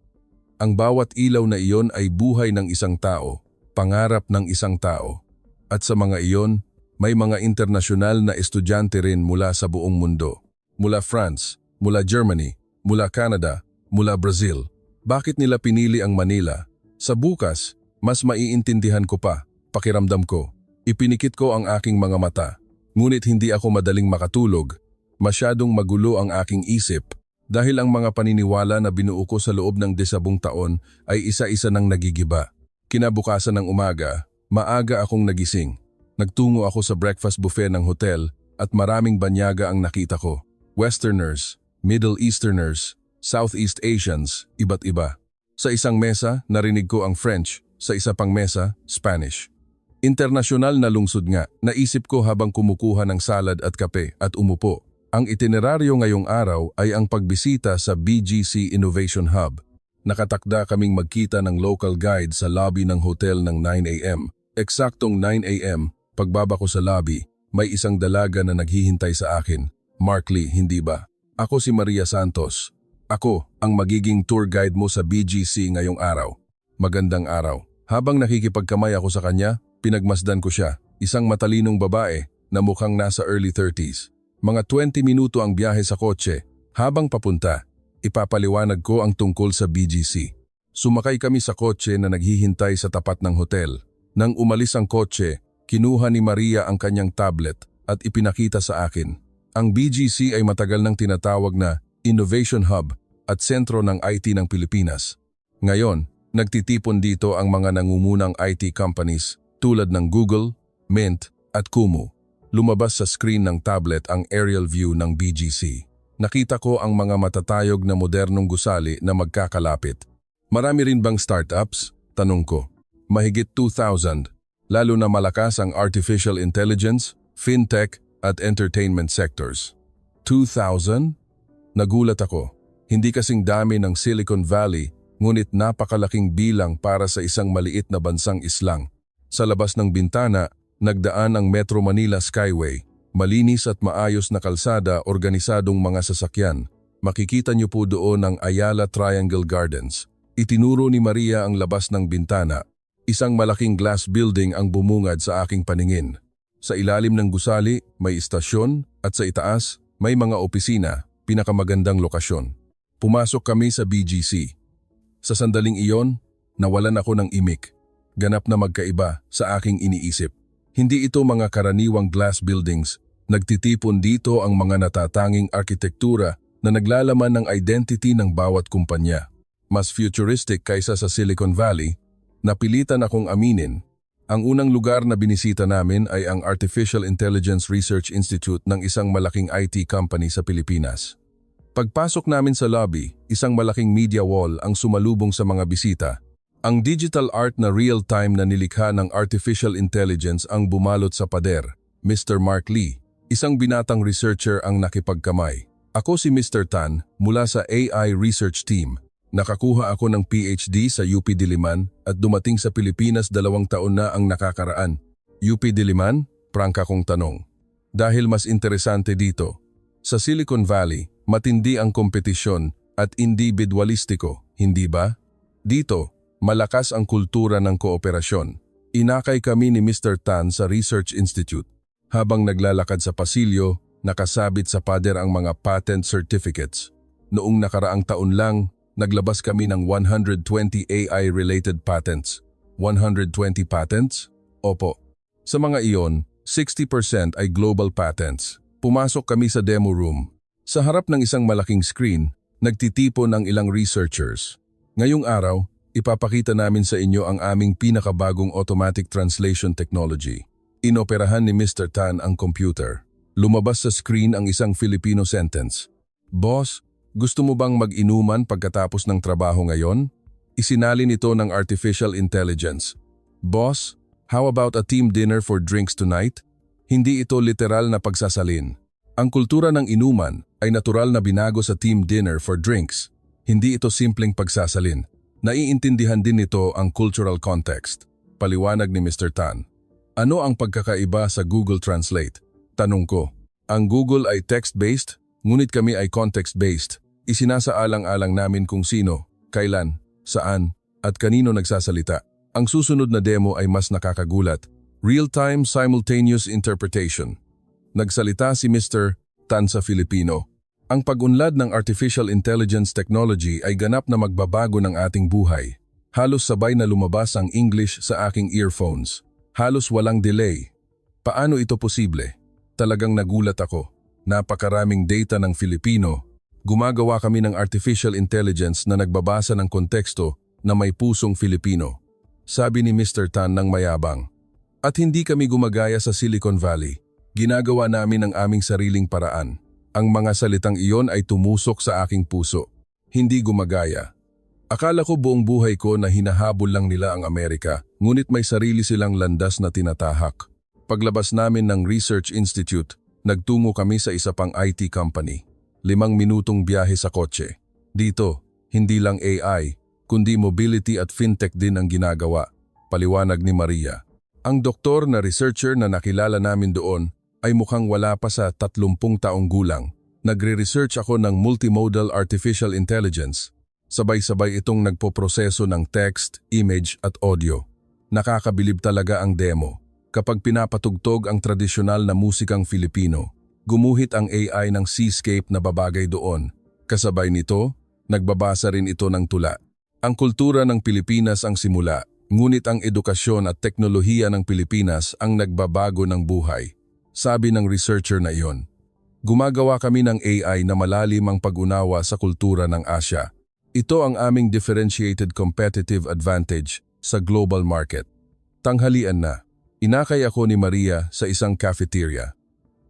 S1: Ang bawat ilaw na iyon ay buhay ng isang tao, pangarap ng isang tao. At sa mga iyon, may mga internasyonal na estudyante rin mula sa buong mundo. Mula France, mula Germany, mula Canada, mula Brazil. Bakit nila pinili ang Manila? Sa bukas, mas maiintindihan ko pa, pakiramdam ko. Ipinikit ko ang aking mga mata. Ngunit hindi ako madaling makatulog. Masyadong magulo ang aking isip dahil ang mga paniniwala na binuo ko sa loob ng 10 taon ay isa-isa nang nagigiba. Kinabukasan ng umaga, maaga akong nagising. Nagtungo ako sa breakfast buffet ng hotel at maraming banyaga ang nakita ko. Westerners, Middle Easterners, Southeast Asians, iba't iba. Sa isang mesa, narinig ko ang French, sa isa pang mesa, Spanish. Internasyonal na lungsod nga, naisip ko habang kumukuha ng salad at kape at umupo. Ang itineraryo ngayong araw ay ang pagbisita sa BGC Innovation Hub. Nakatakda kaming magkita ng local guide sa lobby ng hotel ng 9 a.m. Eksaktong 9 a.m., pagbaba ko sa lobby, may isang dalaga na naghihintay sa akin. Mark Lee, hindi ba? Ako si Maria Santos. Ako ang magiging tour guide mo sa BGC ngayong araw. Magandang araw. Habang nakikipagkamay ako sa kanya, pinagmasdan ko siya. Isang matalinong babae na mukhang nasa early 30s. Mga 20 minuto ang biyahe sa kotse. Habang papunta, ipapaliwanag ko ang tungkol sa BGC. Sumakay kami sa kotse na naghihintay sa tapat ng hotel. Nang umalis ang kotse, kinuha ni Maria ang kanyang tablet at ipinakita sa akin. Ang BGC ay matagal nang tinatawag na Innovation Hub at sentro ng IT ng Pilipinas. Ngayon, nagtitipon dito ang mga nangungunang IT companies tulad ng Google, Mint at Kumu. Lumabas sa screen ng tablet ang aerial view ng BGC. Nakita ko ang mga matatayog na modernong gusali na magkakalapit. Marami rin bang startups? Tanong ko. Mahigit 2,000. Lalo na malakas ang artificial intelligence, fintech at entertainment sectors. 2,000? Nagulat ako. Hindi kasing dami ng Silicon Valley, ngunit napakalaking bilang para sa isang maliit na bansang islang. Sa labas ng bintana, nagdaan ang Metro Manila Skyway. Malinis at maayos na kalsada, organisadong mga sasakyan. Makikita niyo po doon ang Ayala Triangle Gardens. Itinuro ni Maria ang labas ng bintana. Isang malaking glass building ang bumungad sa aking paningin. Sa ilalim ng gusali, may istasyon at sa itaas, may mga opisina, pinakamagandang lokasyon. Pumasok kami sa BGC. Sa sandaling iyon, nawalan ako ng imik. Ganap na magkaiba sa aking iniisip. Hindi ito mga karaniwang glass buildings. Nagtitipon dito ang mga natatanging arkitektura na naglalaman ng identity ng bawat kumpanya. Mas futuristic kaysa sa Silicon Valley, napilitan akong aminin. Ang unang lugar na binisita namin ay ang Artificial Intelligence Research Institute ng isang malaking IT company sa Pilipinas. Pagpasok namin sa lobby, isang malaking media wall ang sumalubong sa mga bisita. Ang digital art na real-time na nilikha ng artificial intelligence ang bumalot sa pader. Mr. Mark Lee, isang binatang researcher ang nakipagkamay. Ako si Mr. Tan mula sa AI Research Team. Nakakuha ako ng PhD sa UP Diliman at dumating sa Pilipinas 2 taon na ang nakakaraan. UP Diliman? Prangka kong tanong. Dahil mas interesante dito. Sa Silicon Valley, matindi ang kompetisyon at individualistiko, hindi ba? Dito, malakas ang kultura ng kooperasyon. Inakay kami ni Mr. Tan sa Research Institute. Habang naglalakad sa pasilyo, nakasabit sa pader ang mga patent certificates. Noong nakaraang taon lang, naglabas kami ng 120 AI-related patents. 120 patents? Opo. Sa mga iyon, 60% ay global patents. Pumasok kami sa demo room. Sa harap ng isang malaking screen, nagtitipon ang ilang researchers. Ngayong araw, ipapakita namin sa inyo ang aming pinakabagong automatic translation technology. Inoperahan ni Mr. Tan ang computer. Lumabas sa screen ang isang Filipino sentence. Boss, gusto mo bang mag-inuman pagkatapos ng trabaho ngayon? Isinalin ito ng artificial intelligence. Boss, how about a team dinner for drinks tonight? Hindi ito literal na pagsasalin. Ang kultura ng inuman ay natural na binago sa team dinner for drinks. Hindi ito simpleng pagsasalin. Naiintindihan din nito ang cultural context. Paliwanag ni Mr. Tan. Ano ang pagkakaiba sa Google Translate? Tanong ko. Ang Google ay text-based, ngunit kami ay context-based. Isinasaalang-alang namin kung sino, kailan, saan, at kanino nagsasalita. Ang susunod na demo ay mas nakakagulat. Real-time simultaneous interpretation. Nagsalita si Mr. Tan sa Filipino. Ang pag-unlad ng artificial intelligence technology ay ganap na magbabago ng ating buhay. Halos sabay na lumabas ang English sa aking earphones. Halos walang delay. Paano ito posible? Talagang nagulat ako. Napakaraming data ng Filipino. Gumagawa kami ng artificial intelligence na nagbabasa ng konteksto na may pusong Filipino. Sabi ni Mr. Tan ng mayabang. At hindi kami gumagaya sa Silicon Valley. Ginagawa namin ang aming sariling paraan. Ang mga salitang iyon ay tumusok sa aking puso. Hindi gumagaya. Akala ko buong buhay ko na hinahabol lang nila ang Amerika, ngunit may sarili silang landas na tinatahak. Paglabas namin ng Research Institute, nagtungo kami sa isa pang IT company. 5 minutong biyahe sa kotse. Dito, hindi lang AI, kundi mobility at fintech din ang ginagawa, paliwanag ni Maria. Ang doktor na researcher na nakilala namin doon ay mukhang wala pa sa 30 taong gulang. Nagre-research ako ng multimodal artificial intelligence. Sabay-sabay itong nagpoproseso ng text, image at audio. Nakakabilib talaga ang demo. Kapag pinapatugtog ang tradisyonal na musikang Filipino, gumuhit ang AI ng seascape na babagay doon. Kasabay nito, nagbabasa rin ito ng tula. Ang kultura ng Pilipinas ang simula, ngunit ang edukasyon at teknolohiya ng Pilipinas ang nagbabago ng buhay. Sabi ng researcher na iyon. Gumagawa kami ng AI na malalim ang pag-unawa sa kultura ng Asya. Ito ang aming differentiated competitive advantage sa global market. Tanghalian na. Inakay ako ni Maria sa isang cafeteria.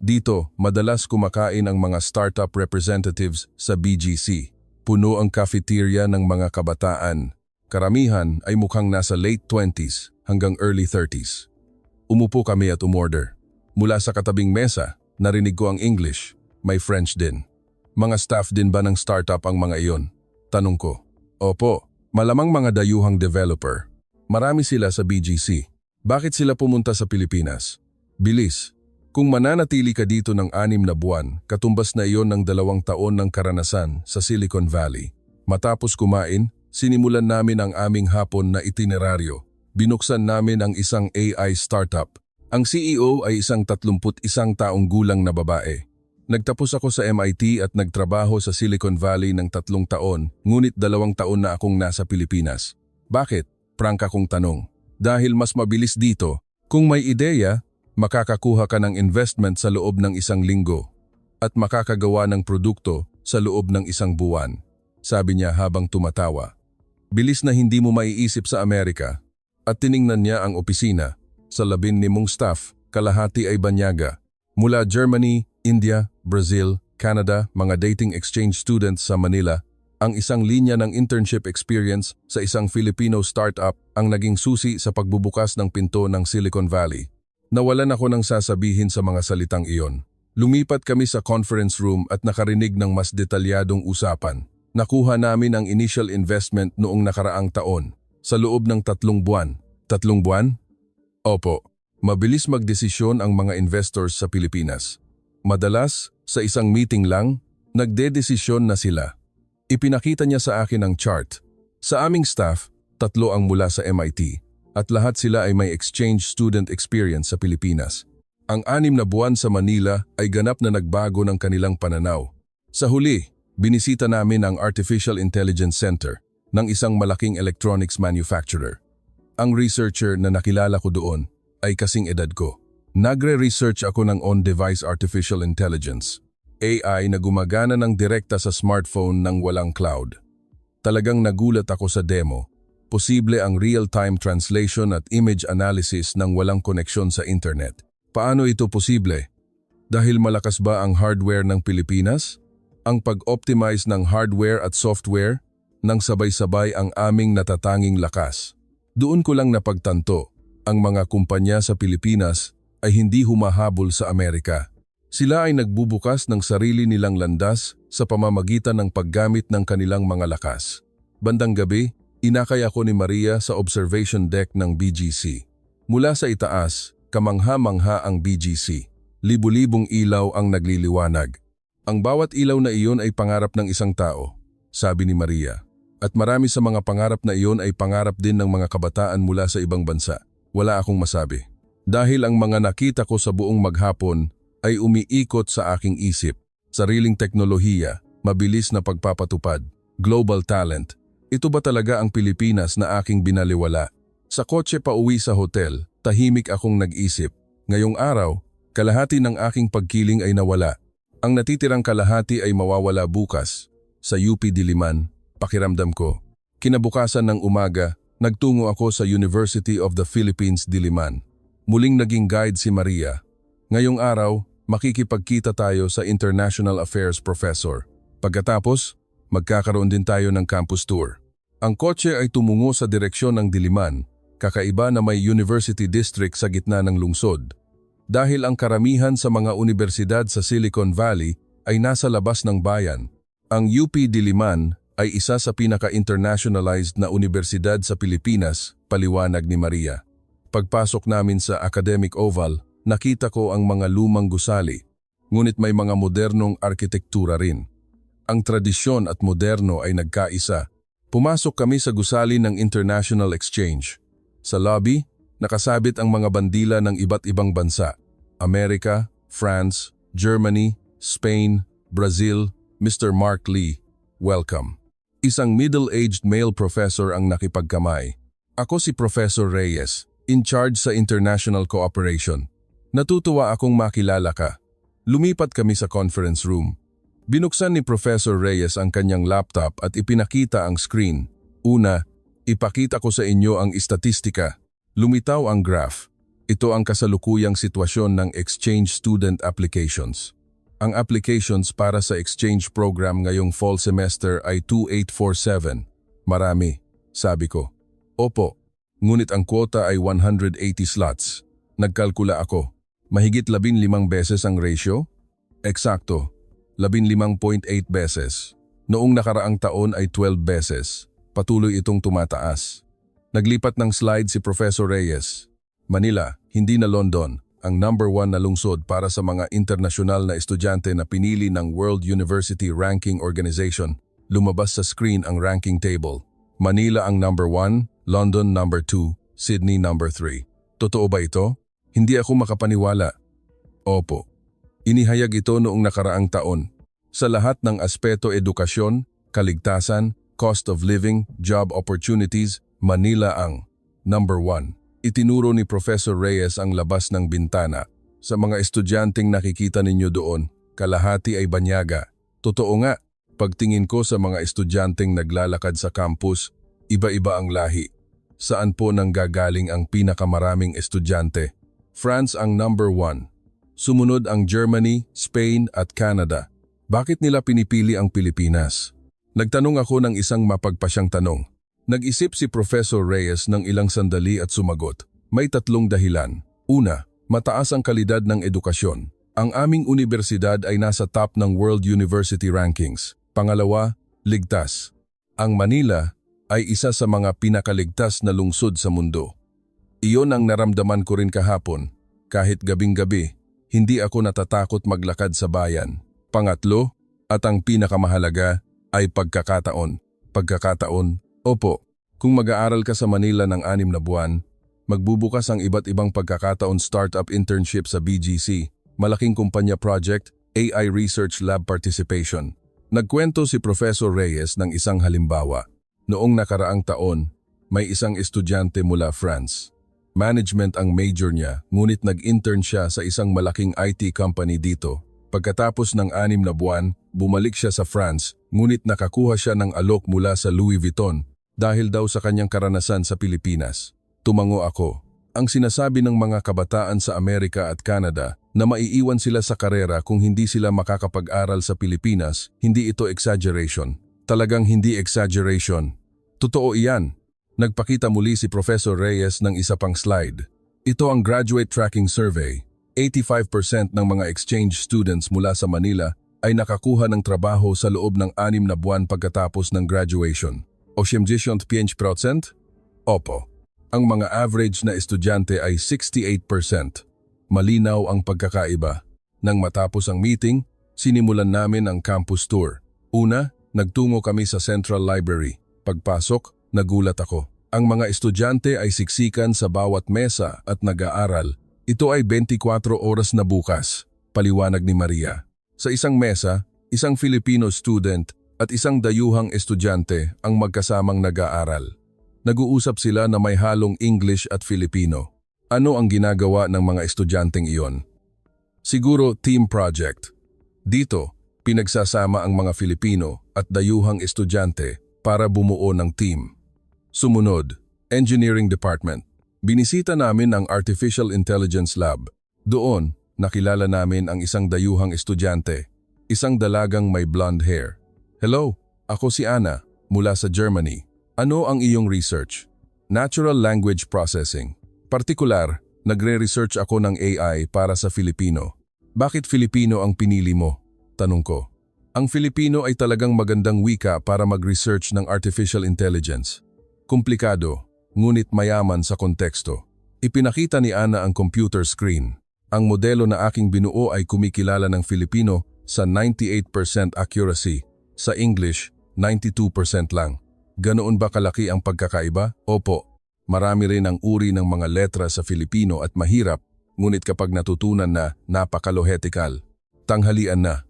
S1: Dito, madalas kumakain ang mga startup representatives sa BGC. Puno ang cafeteria ng mga kabataan. Karamihan ay mukhang nasa late 20s hanggang early 30s. Umupo kami at umorder. Mula sa katabing mesa, narinig ko ang English, may French din. Mga staff din ba ng startup ang mga iyon? Tanong ko. Opo, malamang mga dayuhang developer. Marami sila sa BGC. Bakit sila pumunta sa Pilipinas? Bilis. Kung mananatili ka dito ng 6 na buwan, katumbas na iyon ng 2 taon ng karanasan sa Silicon Valley. Matapos kumain, sinimulan namin ang aming hapon na itineraryo. Binuksan namin ang isang AI startup. Ang CEO ay isang 31 taong gulang na babae. Nagtapos ako sa MIT at nagtrabaho sa Silicon Valley ng 3 taon, ngunit 2 taon na akong nasa Pilipinas. Bakit? Prangka kong tanong. Dahil mas mabilis dito, kung may ideya, makakakuha ka ng investment sa loob ng 1 linggo at makakagawa ng produkto sa loob ng 1 buwan, sabi niya habang tumatawa. Bilis na hindi mo maiisip sa Amerika at tiningnan niya ang opisina. Sa 15 staff, kalahati ay banyaga. Mula Germany, India, Brazil, Canada, mga dating exchange students sa Manila, ang isang linya ng internship experience sa isang Filipino startup ang naging susi sa pagbubukas ng pinto ng Silicon Valley. Nawalan ako ng sasabihin sa mga salitang iyon. Lumipat kami sa conference room at nakarinig ng mas detalyadong usapan. Nakuha namin ang initial investment noong nakaraang taon, sa loob ng 3 buwan. 3 buwan? Opo. Mabilis magdesisyon ang mga investors sa Pilipinas. Madalas, sa isang meeting lang, nagdedesisyon na sila. Ipinakita niya sa akin ang chart. Sa aming staff, 3 ang mula sa MIT at lahat sila ay may exchange student experience sa Pilipinas. Ang 6 na buwan sa Manila ay ganap na nagbago ng kanilang pananaw. Sa huli, binisita namin ang Artificial Intelligence Center ng isang malaking electronics manufacturer. Ang researcher na nakilala ko doon ay kasing edad ko. Nagre-research ako ng on-device artificial intelligence. AI na gumagana ng direkta sa smartphone ng walang cloud. Talagang nagulat ako sa demo. Posible ang real-time translation at image analysis ng walang koneksyon sa internet. Paano ito posible? Dahil malakas ba ang hardware ng Pilipinas? Ang pag-optimize ng hardware at software nang sabay-sabay ang aming natatanging lakas. Doon ko lang napagtanto, ang mga kumpanya sa Pilipinas ay hindi humahabol sa Amerika. Sila ay nagbubukas ng sarili nilang landas sa pamamagitan ng paggamit ng kanilang mga lakas. Bandang gabi, inakay ako ni Maria sa observation deck ng BGC. Mula sa itaas, kamangha-mangha ang BGC. Libu-libong ilaw ang nagliliwanag. Ang bawat ilaw na iyon ay pangarap ng isang tao, sabi ni Maria. At marami sa mga pangarap na iyon ay pangarap din ng mga kabataan mula sa ibang bansa. Wala akong masabi. Dahil ang mga nakita ko sa buong maghapon ay umiikot sa aking isip. Sariling teknolohiya, mabilis na pagpapatupad, global talent. Ito ba talaga ang Pilipinas na aking binaliwala? Sa kotse pauwi sa hotel, tahimik akong nag-isip. Ngayong araw, kalahati ng aking pagkiling ay nawala. Ang natitirang kalahati ay mawawala bukas. Sa UP Diliman, pakiramdam ko. Kinabukasan ng umaga, nagtungo ako sa University of the Philippines Diliman. Muling naging guide si Maria. Ngayong araw, makikipagkita tayo sa International Affairs Professor. Pagkatapos, magkakaroon din tayo ng campus tour. Ang kotse ay tumungo sa direksyon ng Diliman, kakaiba na may university district sa gitna ng lungsod. Dahil ang karamihan sa mga universidad sa Silicon Valley ay nasa labas ng bayan, ang UP Diliman ay isa sa pinaka-internationalized na universidad sa Pilipinas, paliwanag ni Maria. Pagpasok namin sa Academic Oval, nakita ko ang mga lumang gusali, ngunit may mga modernong arkitektura rin. Ang tradisyon at moderno ay nagkaisa. Pumasok kami sa gusali ng International Exchange. Sa lobby, nakasabit ang mga bandila ng iba't ibang bansa. Amerika, France, Germany, Spain, Brazil, Mr. Mark Lee, welcome. Isang middle-aged male professor ang nakipagkamay. Ako si Professor Reyes, in charge sa International Cooperation. Natutuwa akong makilala ka. Lumipat kami sa conference room. Binuksan ni Professor Reyes ang kanyang laptop at ipinakita ang screen. Una, ipakita ko sa inyo ang istatistika. Lumitaw ang graph. Ito ang kasalukuyang sitwasyon ng exchange student applications. Ang applications para sa exchange program ngayong fall semester ay 2847. Marami, sabi ko. Opo, ngunit ang quota ay 180 slots. Nagkalkula ako. Mahigit 15 beses ang ratio? Eksakto, 15.8 beses. Noong nakaraang taon ay 12 beses. Patuloy itong tumataas. Naglipat ng slide si Professor Reyes. Manila, hindi na London, ang number 1 na lungsod para sa mga internasyonal na estudyante na pinili ng World University Ranking Organization. Lumabas sa screen ang ranking table. Manila ang number 1, London number 2, Sydney number 3. Totoo ba ito? Hindi ako makapaniwala. Opo. Inihayag ito noong nakaraang taon. Sa lahat ng aspeto edukasyon, kaligtasan, cost of living, job opportunities, Manila ang number 1. Itinuro ni Professor Reyes ang labas ng bintana. Sa mga estudyanteng nakikita ninyo doon, kalahati ay banyaga. Totoo nga, pagtingin ko sa mga estudyanteng naglalakad sa campus, iba-iba ang lahi. Saan po nanggagaling ang pinakamaraming estudyante? France ang number 1. Sumunod ang Germany, Spain at Canada. Bakit nila pinipili ang Pilipinas? Nagtanong ako ng isang mapagpasyang tanong. Nag-isip si Professor Reyes ng ilang sandali at sumagot. May 3 dahilan. Una, mataas ang kalidad ng edukasyon. Ang aming universidad ay nasa top ng World University Rankings. Pangalawa, ligtas. Ang Manila ay isa sa mga pinakaligtas na lungsod sa mundo. Iyon ang naramdaman ko rin kahapon. Kahit gabing-gabi, hindi ako natatakot maglakad sa bayan. Pangatlo, at ang pinakamahalaga, ay pagkakataon. Pagkakataon, opo, kung mag-aaral ka sa Manila ng 6 na buwan, magbubukas ang iba't ibang pagkakataon startup internship sa BGC, malaking kumpanya project, AI Research Lab participation. Nagkwento si Professor Reyes ng isang halimbawa. Noong nakaraang taon, may isang estudyante mula France. Management ang major niya, ngunit nag-intern siya sa isang malaking IT company dito. Pagkatapos ng 6 na buwan, bumalik siya sa France, ngunit nakakuha siya ng alok mula sa Louis Vuitton dahil daw sa kanyang karanasan sa Pilipinas. Tumango ako. Ang sinasabi ng mga kabataan sa Amerika at Canada na maiiwan sila sa karera kung hindi sila makakapag-aral sa Pilipinas, hindi ito exaggeration. Talagang hindi exaggeration. Totoo iyan. Nagpakita muli si Professor Reyes ng isa pang slide. Ito ang Graduate Tracking Survey. 85% ng mga exchange students mula sa Manila ay nakakuha ng trabaho sa loob ng 6 na buwan pagkatapos ng graduation. 85%? Opo. Ang mga average na estudyante ay 68%. Malinaw ang pagkakaiba. Nang matapos ang meeting, sinimulan namin ang campus tour. Una, nagtungo kami sa Central Library. Pagpasok, nagulat ako. Ang mga estudyante ay siksikan sa bawat mesa at nag-aaral. Ito ay 24 oras na bukas, paliwanag ni Maria. Sa isang mesa, isang Filipino student at isang dayuhang estudyante ang magkasamang nag-aaral. Nag-uusap sila na may halong English at Filipino. Ano ang ginagawa ng mga estudyanteng iyon? Siguro team project. Dito, pinagsasama ang mga Filipino at dayuhang estudyante para bumuo ng team. Sumunod, Engineering Department. Binisita namin ang Artificial Intelligence Lab. Doon, nakilala namin ang isang dayuhang estudyante, isang dalagang may blonde hair. Hello, ako si Anna, mula sa Germany. Ano ang iyong research? Natural Language Processing. Partikular, nagre-research ako ng AI para sa Filipino. Bakit Filipino ang pinili mo? Tanong ko. Ang Filipino ay talagang magandang wika para mag-research ng artificial intelligence. Komplikado, ngunit mayaman sa konteksto. Ipinakita ni Ana ang computer screen. Ang modelo na aking binuo ay kumikilala ng Filipino sa 98% accuracy. Sa English, 92% lang. Ganoon ba kalaki ang pagkakaiba? Opo. Marami rin ang uri ng mga letra sa Filipino at mahirap, ngunit kapag natutunan na, napakalohetical. Tanghalian na.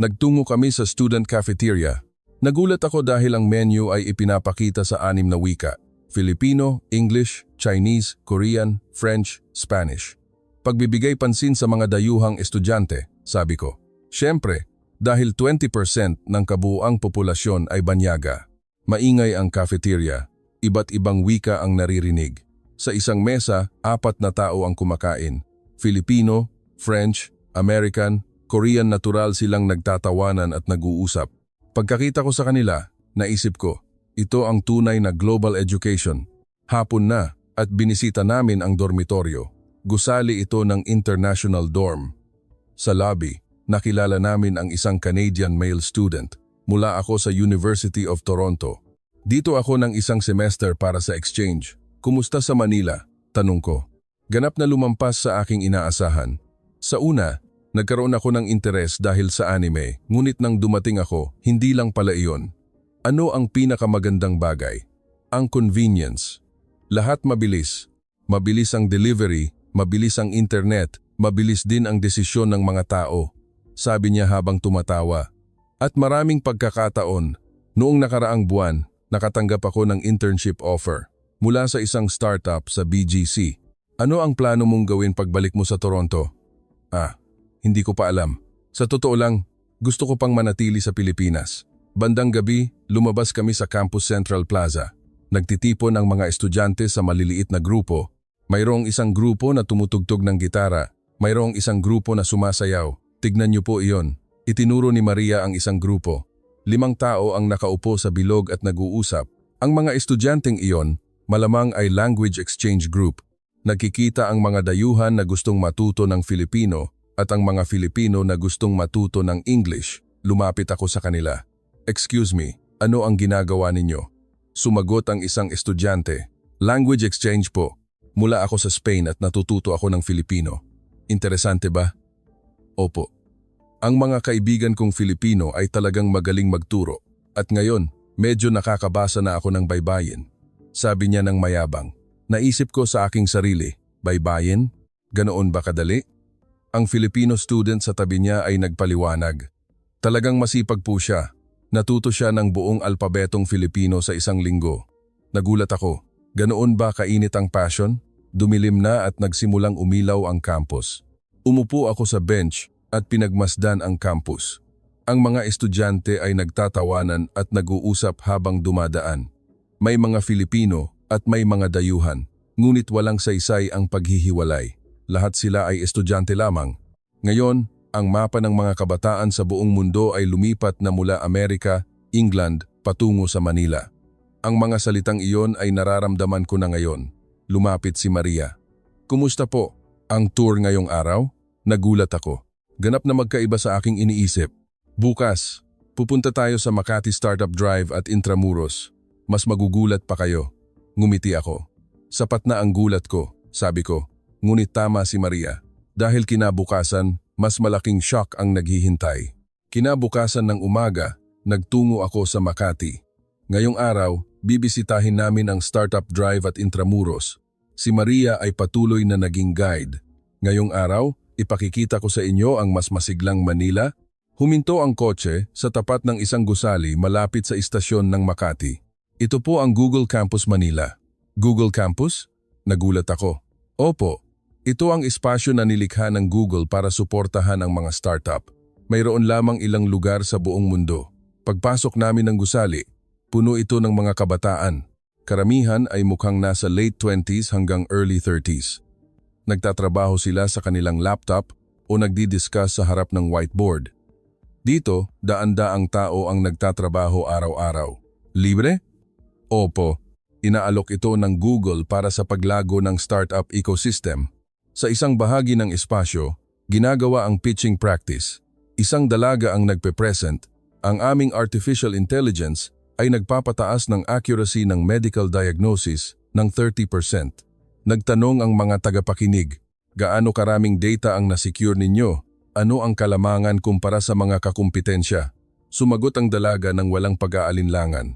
S1: Nagtungo kami sa student cafeteria. Nagulat ako dahil ang menu ay ipinapakita sa 6 na wika. Filipino, English, Chinese, Korean, French, Spanish. Pagbibigay pansin sa mga dayuhang estudyante, sabi ko. Siyempre, dahil 20% ng kabuuang populasyon ay banyaga. Maingay ang cafeteria, iba't ibang wika ang naririnig. Sa isang mesa, 4 na tao ang kumakain. Filipino, French, American, Korean natural silang nagtatawanan at nag-uusap. Pagkakita ko sa kanila, naisip ko, ito ang tunay na global education. Hapon na at binisita namin ang dormitoryo. Gusali ito ng international dorm. Sa lobby, nakilala namin ang isang Canadian male student. Mula ako sa University of Toronto. Dito ako ng isang semester para sa exchange. Kumusta sa Manila? Tanong ko. Ganap na lumampas sa aking inaasahan. Sa una, nagkaroon ako ng interes dahil sa anime, ngunit nang dumating ako, hindi lang pala iyon. Ano ang pinakamagandang bagay? Ang convenience. Lahat mabilis. Mabilis ang delivery, mabilis ang internet, mabilis din ang desisyon ng mga tao. Sabi niya habang tumatawa. At maraming pagkakataon, noong nakaraang buwan, nakatanggap ako ng internship offer mula sa isang startup sa BGC. Ano ang plano mong gawin pagbalik mo sa Toronto? Hindi ko pa alam. Sa totoo lang, gusto ko pang manatili sa Pilipinas. Bandang gabi, lumabas kami sa Campus Central Plaza. Nagtitipon ang mga estudyante sa maliliit na grupo. Mayroong isang grupo na tumutugtog ng gitara. Mayroong isang grupo na sumasayaw. Tignan niyo po iyon. Itinuro ni Maria ang isang grupo. 5 tao ang nakaupo sa bilog at nag-uusap. Ang mga estudyanteng iyon, malamang ay language exchange group. Nagkikita ang mga dayuhan na gustong matuto ng Filipino at ang mga Filipino na gustong matuto ng English. Lumapit ako sa kanila. Excuse me, ano ang ginagawa ninyo? Sumagot ang isang estudyante. Language exchange po. Mula ako sa Spain at natututo ako ng Filipino. Interesante ba? Opo. Ang mga kaibigan kong Filipino ay talagang magaling magturo. At ngayon, medyo nakakabasa na ako ng baybayin. Sabi niya ng mayabang. Naisip ko sa aking sarili, baybayin? Ganoon ba kadali? Ang Filipino student sa tabi niya ay nagpaliwanag. Talagang masipag po siya. Natuto siya ng buong alpabetong Filipino sa isang linggo. Nagulat ako. Ganoon ba kainit ang passion? Dumilim na at nagsimulang umilaw ang campus. Umupo ako sa bench at pinagmasdan ang campus. Ang mga estudyante ay nagtatawanan at nag-uusap habang dumadaan. May mga Filipino at may mga dayuhan, ngunit walang saysay ang paghihiwalay. Lahat sila ay estudyante lamang. Ngayon, ang mapa ng mga kabataan sa buong mundo ay lumipat na mula Amerika, England, patungo sa Manila. Ang mga salitang iyon ay nararamdaman ko na ngayon. Lumapit si Maria. Kumusta po? Ang tour ngayong araw? Nagulat ako. Ganap na magkaiba sa aking iniisip. Bukas, pupunta tayo sa Makati Startup Drive at Intramuros. Mas magugulat pa kayo. Ngumiti ako. Sapat na ang gulat ko, sabi ko. Ngunit tama si Maria. Dahil kinabukasan, mas malaking shock ang naghihintay. Kinabukasan ng umaga, nagtungo ako sa Makati. Ngayong araw, bibisitahin namin ang Startup Drive at Intramuros. Si Maria ay patuloy na naging guide. Ngayong araw, ipakikita ko sa inyo ang mas masiglang Manila. Huminto ang kotse sa tapat ng isang gusali malapit sa istasyon ng Makati. Ito po ang Google Campus Manila. Google Campus? Nagulat ako. Opo, ito ang espasyo na nilikha ng Google para suportahan ang mga startup. Mayroon lamang ilang lugar sa buong mundo. Pagpasok namin ng gusali, puno ito ng mga kabataan. Karamihan ay mukhang nasa late 20s hanggang early 30s. Nagtatrabaho sila sa kanilang laptop o nagdi-discuss sa harap ng whiteboard. Dito, daan-daang tao ang nagtatrabaho araw-araw. Libre? Opo, inaalok ito ng Google para sa paglago ng startup ecosystem. Sa isang bahagi ng espasyo, ginagawa ang pitching practice. Isang dalaga ang nagpe-present. Ang aming artificial intelligence ay nagpapataas ng accuracy ng medical diagnosis ng 30%. Nagtanong ang mga tagapakinig, gaano karaming data ang nasecure ninyo? Ano ang kalamangan kumpara sa mga kakumpetensya? Sumagot ang dalaga ng walang pag-aalinlangan.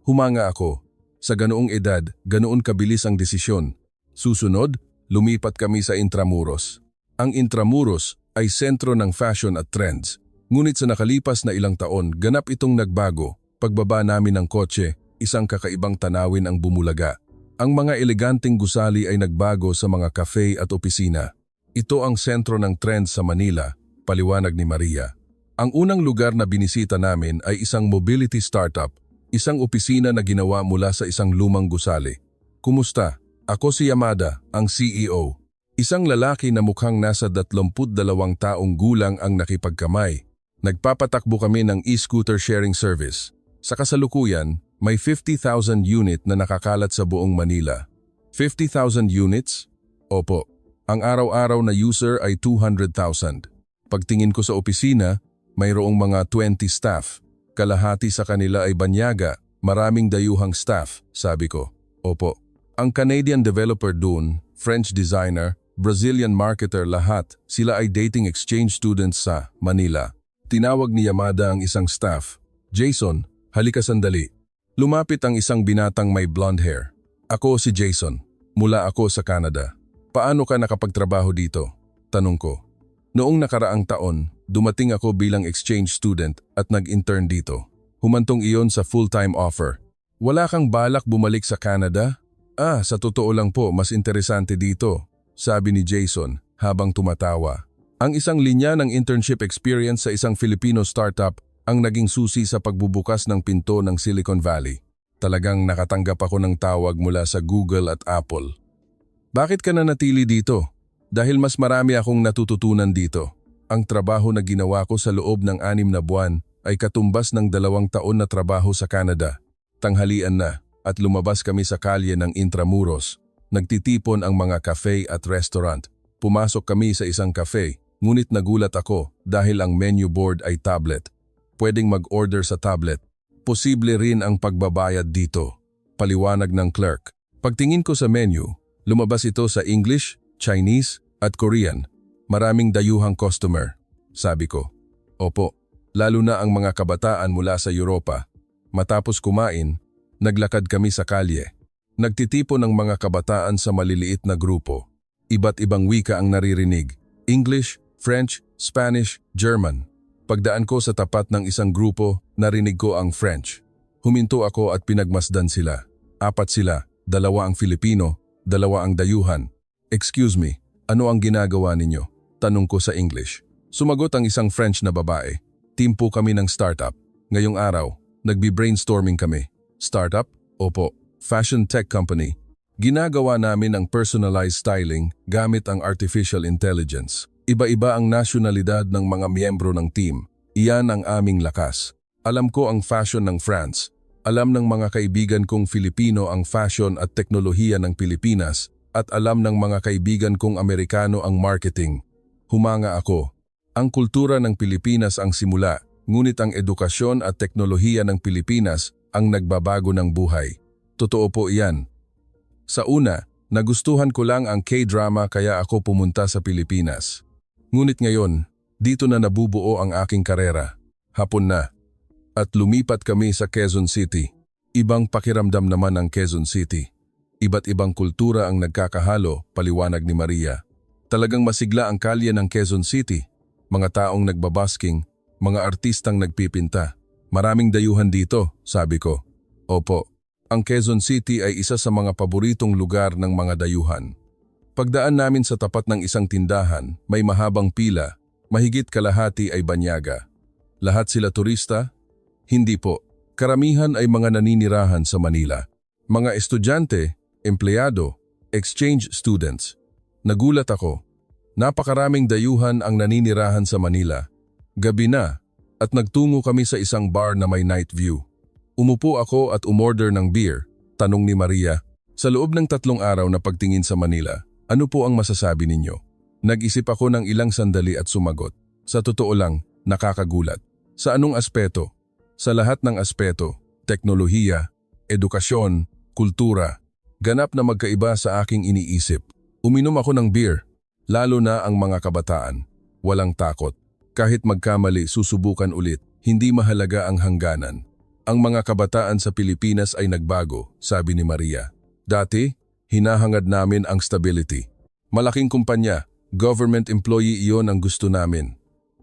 S1: Humanga ako. Sa ganoong edad, ganoon kabilis ang desisyon. Susunod, lumipat kami sa Intramuros. Ang Intramuros ay sentro ng fashion at trends. Ngunit sa nakalipas na ilang taon, ganap itong nagbago. Pagbaba namin ng kotse, isang kakaibang tanawin ang bumulaga. Ang mga eleganteng gusali ay nagbago sa mga cafe at opisina. Ito ang sentro ng trends sa Manila, paliwanag ni Maria. Ang unang lugar na binisita namin ay isang mobility startup, isang opisina na ginawa mula sa isang lumang gusali. Kumusta? Ako si Yamada, ang CEO. Isang lalaki na mukhang nasa 22 taong gulang ang nakipagkamay. Nagpapatakbo kami ng e-scooter sharing service. Sa kasalukuyan, may 50,000 unit na nakakalat sa buong Manila. 50,000 units? Opo. Ang araw-araw na user ay 200,000. Pagtingin ko sa opisina, mayroong mga 20 staff. Kalahati sa kanila ay banyaga, maraming dayuhang staff, sabi ko. Opo. Ang Canadian developer doon French designer, Brazilian marketer, lahat sila ay dating exchange students sa Manila. Tinawag ni Yamada ang isang staff. Jason, halika sandali. Lumapit ang isang binatang may blonde hair. Ako si Jason. Mula ako sa Canada. Paano ka nakapagtrabaho dito? Tanong ko. Noong nakaraang taon, dumating ako bilang exchange student at nag-intern dito. Humantong iyon sa full-time offer. Wala kang balak bumalik sa Canada? Sa totoo lang po, mas interesante dito, sabi ni Jason habang tumatawa. Ang isang linya ng internship experience sa isang Filipino startup ang naging susi sa pagbubukas ng pinto ng Silicon Valley. Talagang nakatanggap ako ng tawag mula sa Google at Apple. Bakit ka nanatili dito? Dahil mas marami akong natututunan dito. Ang trabaho na ginawa ko sa loob ng 6 na buwan ay katumbas ng 2 taon na trabaho sa Canada. Tanghalian na at lumabas kami sa kalye ng Intramuros. Nagtitipon ang mga cafe at restaurant. Pumasok kami sa isang cafe, ngunit nagulat ako dahil ang menu board ay tablet. Pwedeng mag-order sa tablet. Posible rin ang pagbabayad dito. Paliwanag ng clerk. Pagtingin ko sa menu, lumabas ito sa English, Chinese at Korean. Maraming dayuhang customer, sabi ko. Opo, lalo na ang mga kabataan mula sa Europa. Matapos kumain, naglakad kami sa kalye. Nagtitipon ng mga kabataan sa maliliit na grupo. Iba't ibang wika ang naririnig. English, French, Spanish, German. Pagdaan ko sa tapat ng isang grupo, narinig ko ang French. Huminto ako at pinagmasdan sila. 4 sila, 2 ang Filipino, 2 ang dayuhan. Excuse me, ano ang ginagawa ninyo? Tanong ko sa English. Sumagot ang isang French na babae. Team po kami ng startup. Ngayong araw, nagbi-brainstorming kami. Startup? Opo. Fashion tech company. Ginagawa namin ang personalized styling gamit ang artificial intelligence. Iba-iba ang nasyonalidad ng mga miyembro ng team. Iyan ang aming lakas. Alam ko ang fashion ng France. Alam ng mga kaibigan kong Filipino ang fashion at teknolohiya ng Pilipinas at alam ng mga kaibigan kong Amerikano ang marketing. Humanga ako. Ang kultura ng Pilipinas ang simula, ngunit ang edukasyon at teknolohiya ng Pilipinas ang nagbabago ng buhay. Totoo po iyan. Sa una, nagustuhan ko lang ang K-drama kaya ako pumunta sa Pilipinas. Ngunit ngayon, dito na nabubuo ang aking karera. Hapon na. At lumipat kami sa Quezon City. Ibang pakiramdam naman ang Quezon City. Iba't ibang kultura ang nagkakahalo, paliwanag ni Maria. Talagang masigla ang kalye ng Quezon City. Mga taong nagbabasking, mga artistang nagpipinta. Maraming dayuhan dito, sabi ko. Opo, ang Quezon City ay isa sa mga paboritong lugar ng mga dayuhan. Pagdaan namin sa tapat ng isang tindahan, may mahabang pila, mahigit kalahati ay banyaga. Lahat sila turista? Hindi po. Karamihan ay mga naninirahan sa Manila. Mga estudyante, empleyado, exchange students. Nagulat ako. Napakaraming dayuhan ang naninirahan sa Manila. Gabi na, at nagtungo kami sa isang bar na may night view. Umupo ako at umorder ng beer, tanong ni Maria. Sa loob ng 3 araw na pagtingin sa Manila, ano po ang masasabi ninyo? Nag-isip ako ng ilang sandali at sumagot. Sa totoo lang, nakakagulat. Sa anong aspeto? Sa lahat ng aspeto, teknolohiya, edukasyon, kultura, ganap na magkaiba sa aking iniisip. Uminom ako ng beer, lalo na ang mga kabataan. Walang takot. Kahit magkamali, susubukan ulit. Hindi mahalaga ang hangganan. Ang mga kabataan sa Pilipinas ay nagbago, sabi ni Maria. Dati, hinahangad namin ang stability. Malaking kumpanya, government employee iyon ang gusto namin.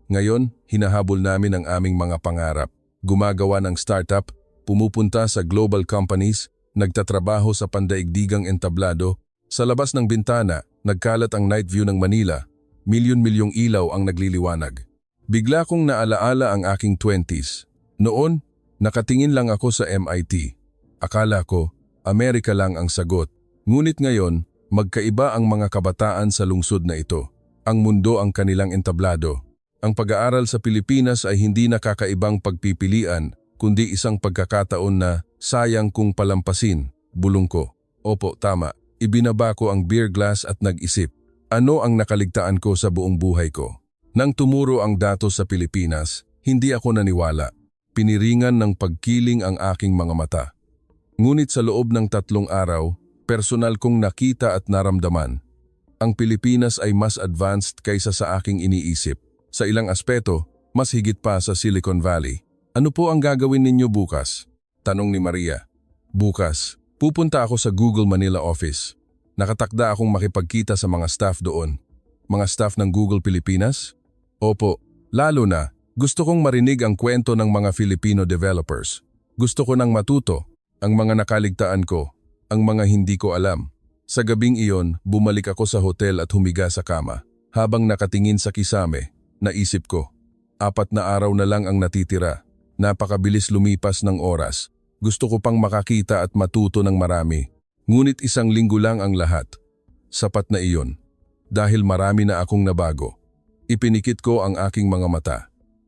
S1: Ngayon, hinahabol namin ang aming mga pangarap. Gumagawa ng startup, pumupunta sa global companies, nagtatrabaho sa pandaigdigang entablado. Sa labas ng bintana, nagkalat ang night view ng Manila. Milyon-milyong ilaw ang nagliliwanag. Bigla kong naalaala ang aking 20s. Noon, nakatingin lang ako sa MIT. Akala ko, Amerika lang ang sagot. Ngunit ngayon, magkaiba ang mga kabataan sa lungsod na ito. Ang mundo ang kanilang entablado. Ang pag-aaral sa Pilipinas ay hindi nakakaibang pagpipilian, kundi isang pagkakataon na sayang kung palampasin, bulong ko. Opo, tama. Ibinaba ko ang beer glass at nag-isip. Ano ang nakaligtaan ko sa buong buhay ko? Nang tumuro ang datos sa Pilipinas, hindi ako naniwala. Piniringan ng pagkiling ang aking mga mata. Ngunit sa loob ng 3 araw, personal kong nakita at naramdaman. Ang Pilipinas ay mas advanced kaysa sa aking iniisip. Sa ilang aspeto, mas higit pa sa Silicon Valley. Ano po ang gagawin ninyo bukas? Tanong ni Maria. Bukas, pupunta ako sa Google Manila office. Nakatakda akong makipagkita sa mga staff doon. Mga staff ng Google Pilipinas? Opo, lalo na. Gusto kong marinig ang kwento ng mga Filipino developers. Gusto ko nang matuto, ang mga nakaligtaan ko, ang mga hindi ko alam. Sa gabing iyon, bumalik ako sa hotel at humiga sa kama. Habang nakatingin sa kisame, naisip ko, 4 na araw na lang ang natitira. Napakabilis lumipas ng oras. Gusto ko pang makakita at matuto ng marami. Ngunit 1 linggo lang ang lahat. Sapat na iyon. Dahil marami na akong nabago. Ipinikit ko ang aking mga mata.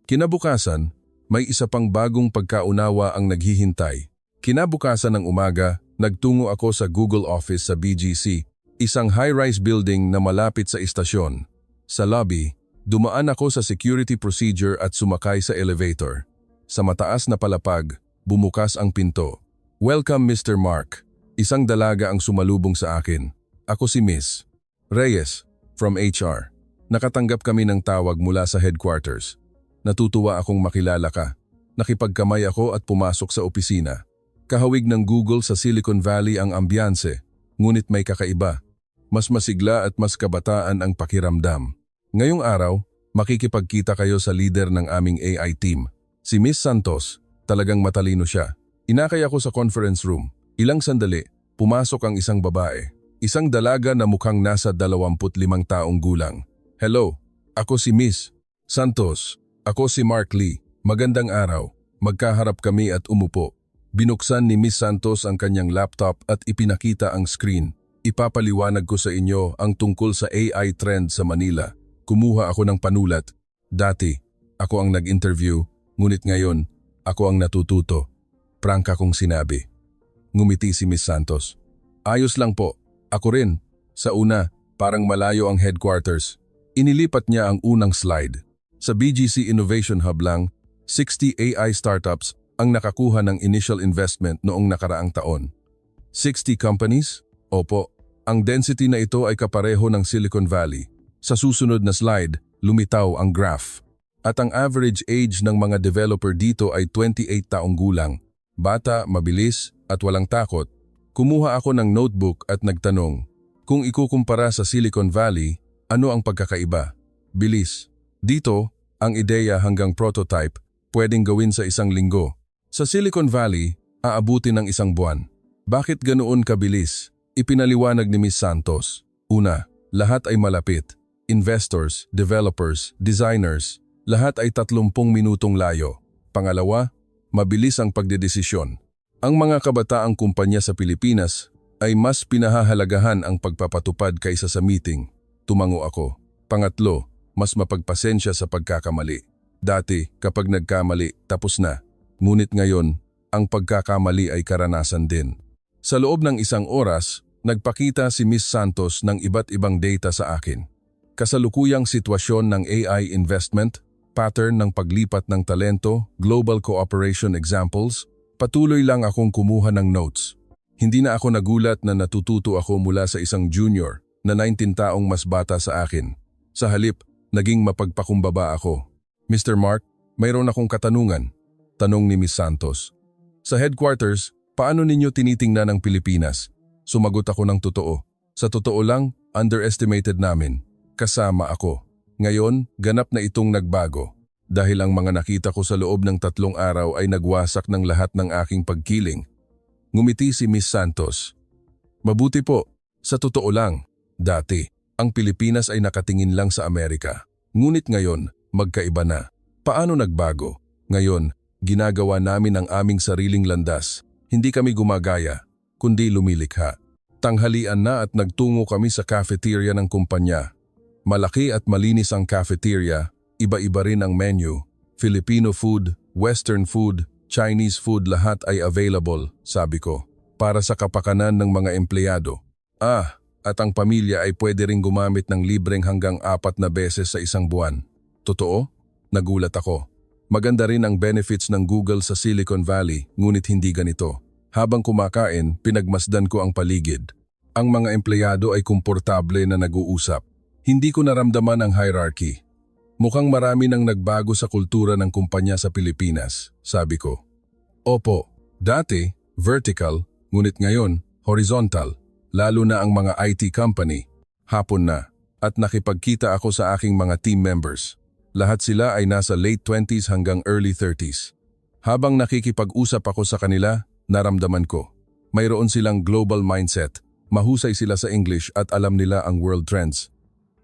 S1: Kinabukasan, may isa pang bagong pagkaunawa ang naghihintay. Kinabukasan ng umaga, nagtungo ako sa Google office sa BGC, isang high-rise building na malapit sa istasyon. Sa lobby, dumaan ako sa security procedure at sumakay sa elevator. Sa mataas na palapag, bumukas ang pinto. Welcome Mr. Mark. Isang dalaga ang sumalubong sa akin. Ako si Miss Reyes, from HR. Nakatanggap kami ng tawag mula sa headquarters. Natutuwa akong makilala ka. Nakipagkamay ako at pumasok sa opisina. Kahawig ng Google sa Silicon Valley ang ambiyanse, ngunit may kakaiba. Mas masigla at mas kabataan ang pakiramdam. Ngayong araw, makikipagkita kayo sa leader ng aming AI team. Si Miss Santos, talagang matalino siya. Inakay ako sa conference room. Ilang sandali, pumasok ang isang babae. Isang dalaga na mukhang nasa 25 taong gulang. Hello, ako si Miss Santos. Ako si Mark Lee. Magandang araw. Magkaharap kami at umupo. Binuksan ni Miss Santos ang kanyang laptop at ipinakita ang screen. Ipapaliwanag ko sa inyo ang tungkol sa AI trend sa Manila. Kumuha ako ng panulat. Dati, ako ang nag-interview, ngunit ngayon, ako ang natututo. Prangka kong sinabi. Ngumiti si Miss Santos. Ayos lang po. Ako rin. Sa una, parang malayo ang headquarters. Inilipat niya ang unang slide. Sa BGC Innovation Hub lang, 60 AI startups ang nakakuha ng initial investment noong nakaraang taon. 60 companies? Opo. Ang density na ito ay kapareho ng Silicon Valley. Sa susunod na slide, lumitaw ang graph. At ang average age ng mga developer dito ay 28 taong gulang. Bata, mabilis, at walang takot. Kumuha ako ng notebook at nagtanong, kung ikukumpara sa Silicon Valley, ano ang pagkakaiba? Bilis. Dito, ang ideya hanggang prototype, pwedeng gawin sa 1 linggo. Sa Silicon Valley, aabutin ng 1 buwan. Bakit ganoon kabilis? Ipinaliwanag ni Ms. Santos. Una, lahat ay malapit. Investors, developers, designers, lahat ay 30 minutong layo. Pangalawa, mabilis ang pagdedesisyon. Ang mga kabataang kumpanya sa Pilipinas ay mas pinahahalagahan ang pagpapatupad kaysa sa meeting. Tumango ako. Pangatlo, mas mapagpasensya sa pagkakamali. Dati, kapag nagkamali, tapos na. Ngunit ngayon, ang pagkakamali ay karanasan din. Sa loob ng 1 oras, nagpakita si Miss Santos ng iba't ibang data sa akin. Kasalukuyang sitwasyon ng AI investment, pattern ng paglipat ng talento, global cooperation examples. Patuloy lang akong kumuha ng notes. Hindi na ako nagulat na natututo ako mula sa isang junior na 19 taong mas bata sa akin. Sa halip, naging mapagpakumbaba ako. Mr. Mark, mayroon akong katanungan. Tanong ni Miss Santos. Sa headquarters, paano ninyo tinitingnan ang Pilipinas? Sumagot ako ng totoo. Sa totoo lang, underestimated namin. Kasama ako. Ngayon, ganap na itong nagbago. Dahil ang mga nakita ko sa loob ng 3 araw ay nagwasak ng lahat ng aking pagkiling. Ngumiti si Miss Santos. Mabuti po, sa totoo lang, dati, ang Pilipinas ay nakatingin lang sa Amerika. Ngunit ngayon, magkaiba na. Paano nagbago? Ngayon, ginagawa namin ang aming sariling landas. Hindi kami gumagaya, kundi lumilikha. Tanghalian na at nagtungo kami sa cafeteria ng kumpanya. Malaki at malinis ang cafeteria. Iba-iba rin ang menu. Filipino food, Western food, Chinese food lahat ay available, sabi ko. Para sa kapakanan ng mga empleyado. At ang pamilya ay pwede ring gumamit ng libreng hanggang 4 na beses sa 1 buwan. Totoo? Nagulat ako. Maganda rin ang benefits ng Google sa Silicon Valley, ngunit hindi ganito. Habang kumakain, pinagmasdan ko ang paligid. Ang mga empleyado ay komportable na nag-uusap. Hindi ko naramdaman ang hierarchy. Mukhang marami nang nagbago sa kultura ng kumpanya sa Pilipinas, sabi ko. Opo, dati, vertical, ngunit ngayon, horizontal, lalo na ang mga IT company. Hapon na, at nakipagkita ako sa aking mga team members. Lahat sila ay nasa late 20s hanggang early 30s. Habang nakikipag-usap ako sa kanila, naramdaman ko. Mayroon silang global mindset. Mahusay sila sa English at alam nila ang world trends.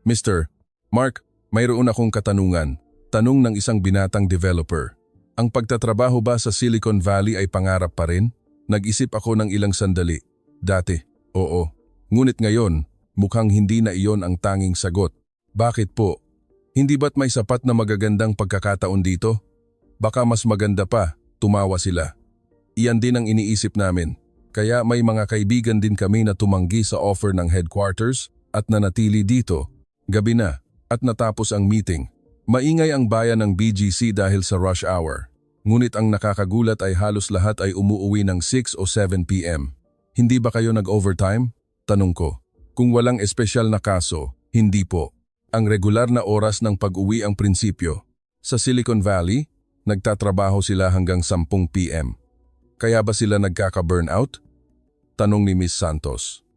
S1: Mr. Mark, mayroon akong katanungan. Tanong ng isang binatang developer. Ang pagtatrabaho ba sa Silicon Valley ay pangarap pa rin? Nag-isip ako ng ilang sandali. Dati, oo. Ngunit ngayon, mukhang hindi na iyon ang tanging sagot. Bakit po? Hindi ba't may sapat na magagandang pagkakataon dito? Baka mas maganda pa, tumawa sila. Iyan din ang iniisip namin. Kaya may mga kaibigan din kami na tumanggi sa offer ng headquarters at nanatili dito. Gabi na at natapos ang meeting. Maingay ang bayan ng BGC dahil sa rush hour. Ngunit ang nakakagulat ay halos lahat ay umuuwi ng 6 o 7 p.m. Hindi ba kayo nag-overtime? Tanong ko. Kung walang espesyal na kaso, hindi po. Ang regular na oras ng pag-uwi ang prinsipyo. Sa Silicon Valley, nagtatrabaho sila hanggang 10 p.m. Kaya ba sila nagkaka-burnout? Tanong ni Miss Santos.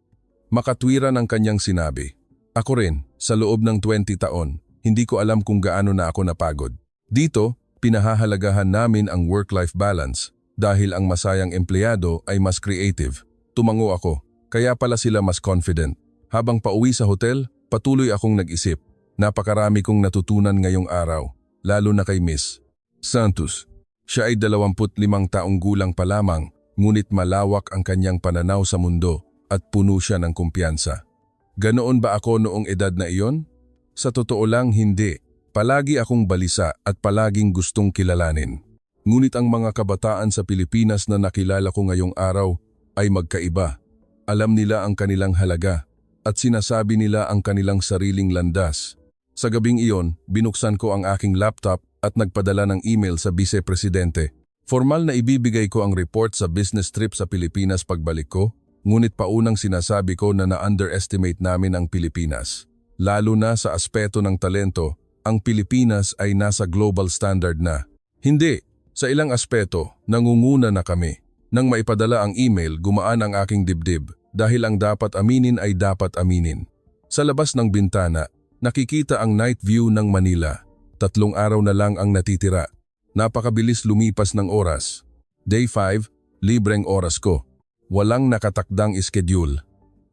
S1: Makatwiran ang kanyang sinabi. Ako rin, sa loob ng 20 taon, hindi ko alam kung gaano na ako napagod. Dito, pinahahalagahan namin ang work-life balance dahil ang masayang empleyado ay mas creative. Tumango ako, kaya pala sila mas confident. Habang pauwi sa hotel, patuloy akong nag-isip. Napakarami kong natutunan ngayong araw, lalo na kay Miss Santos. Siya ay 25 taong gulang pa lamang, ngunit malawak ang kanyang pananaw sa mundo at puno siya ng kumpiyansa. Ganoon ba ako noong edad na iyon? Sa totoo lang hindi. Palagi akong balisa at palaging gustong kilalanin. Ngunit ang mga kabataan sa Pilipinas na nakilala ko ngayong araw ay magkaiba. Alam nila ang kanilang halaga at sinasabi nila ang kanilang sariling landas. Sa gabing iyon, binuksan ko ang aking laptop at nagpadala ng email sa Vice Presidente. Formal na ibibigay ko ang report sa business trip sa Pilipinas pagbalik ko, ngunit paunang sinasabi ko na na-underestimate namin ang Pilipinas. Lalo na sa aspeto ng talento, ang Pilipinas ay nasa global standard na. Hindi, sa ilang aspeto, nangunguna na kami. Nang maipadala ang email, gumaan ang aking dibdib dahil ang dapat aminin ay dapat aminin. Sa labas ng bintana, nakikita ang night view ng Manila. 3 araw na lang ang natitira. Napakabilis lumipas ng oras. Day 5, libreng oras ko. Walang nakatakdang schedule.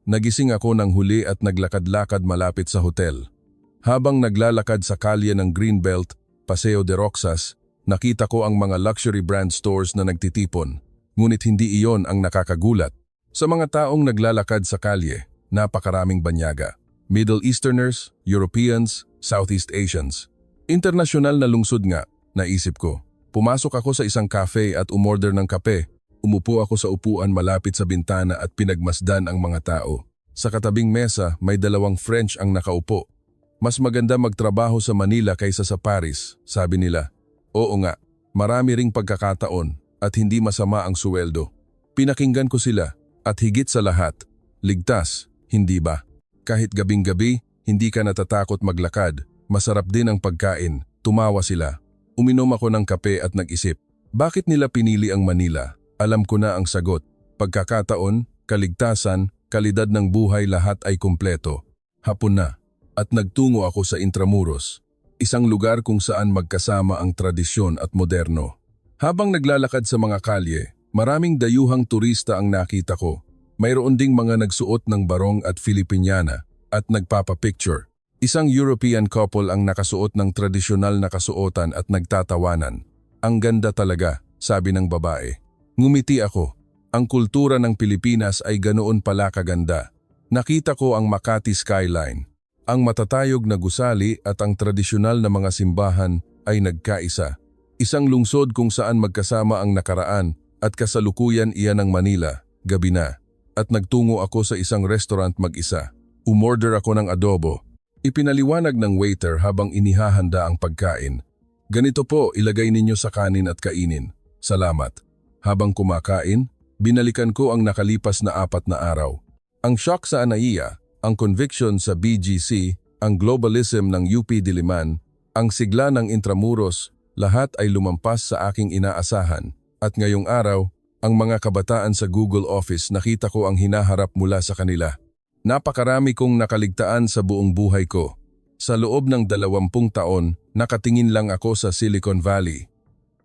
S1: Nagising ako ng huli at naglakad-lakad malapit sa hotel. Habang naglalakad sa kalye ng Greenbelt, Paseo de Roxas, nakita ko ang mga luxury brand stores na nagtitipon. Ngunit hindi iyon ang nakakagulat. Sa mga taong naglalakad sa kalye, napakaraming banyaga. Middle Easterners, Europeans, Southeast Asians. Internasyonal na lungsod nga, naisip ko. Pumasok ako sa isang cafe at umorder ng kape. Umupo ako sa upuan malapit sa bintana at pinagmasdan ang mga tao. Sa katabing mesa, may 2 French ang nakaupo. Mas maganda magtrabaho sa Manila kaysa sa Paris, sabi nila. Oo nga, marami ring pagkakataon at hindi masama ang suweldo. Pinakinggan ko sila at higit sa lahat, ligtas, hindi ba? Kahit gabing-gabi, hindi ka natatakot maglakad. Masarap din ang pagkain, tumawa sila. Uminom ako ng kape at nag-isip. Bakit nila pinili ang Manila? Alam ko na ang sagot. Pagkakataon, kaligtasan, kalidad ng buhay lahat ay kumpleto. Hapon na, at nagtungo ako sa Intramuros. Isang lugar kung saan magkasama ang tradisyon at moderno. Habang naglalakad sa mga kalye, maraming dayuhang turista ang nakita ko. Mayroon ding mga nagsuot ng barong at Filipiniana at nagpapapicture. Isang European couple ang nakasuot ng tradisyonal na kasuotan at nagtatawanan. Ang ganda talaga, sabi ng babae. Ngumiti ako. Ang kultura ng Pilipinas ay ganoon pala kaganda. Nakita ko ang Makati skyline. Ang matatayog na gusali at ang tradisyonal na mga simbahan ay nagkaisa. Isang lungsod kung saan magkasama ang nakaraan at kasalukuyan iyan ng Manila, gabi na. At nagtungo ako sa isang restaurant mag-isa. Umorder ako ng adobo. Ipinaliwanag ng waiter habang inihahanda ang pagkain. Ganito po, ilagay ninyo sa kanin at kainin. Salamat. Habang kumakain, binalikan ko ang nakalipas na 4 na araw. Ang shock sa Anaiya, ang conviction sa BGC, ang globalism ng UP Diliman, ang sigla ng Intramuros, lahat ay lumampas sa aking inaasahan. At ngayong araw, ang mga kabataan sa Google Office nakita ko ang hinaharap mula sa kanila. Napakarami kong nakaligtaan sa buong buhay ko. Sa loob ng 20 taon, nakatingin lang ako sa Silicon Valley.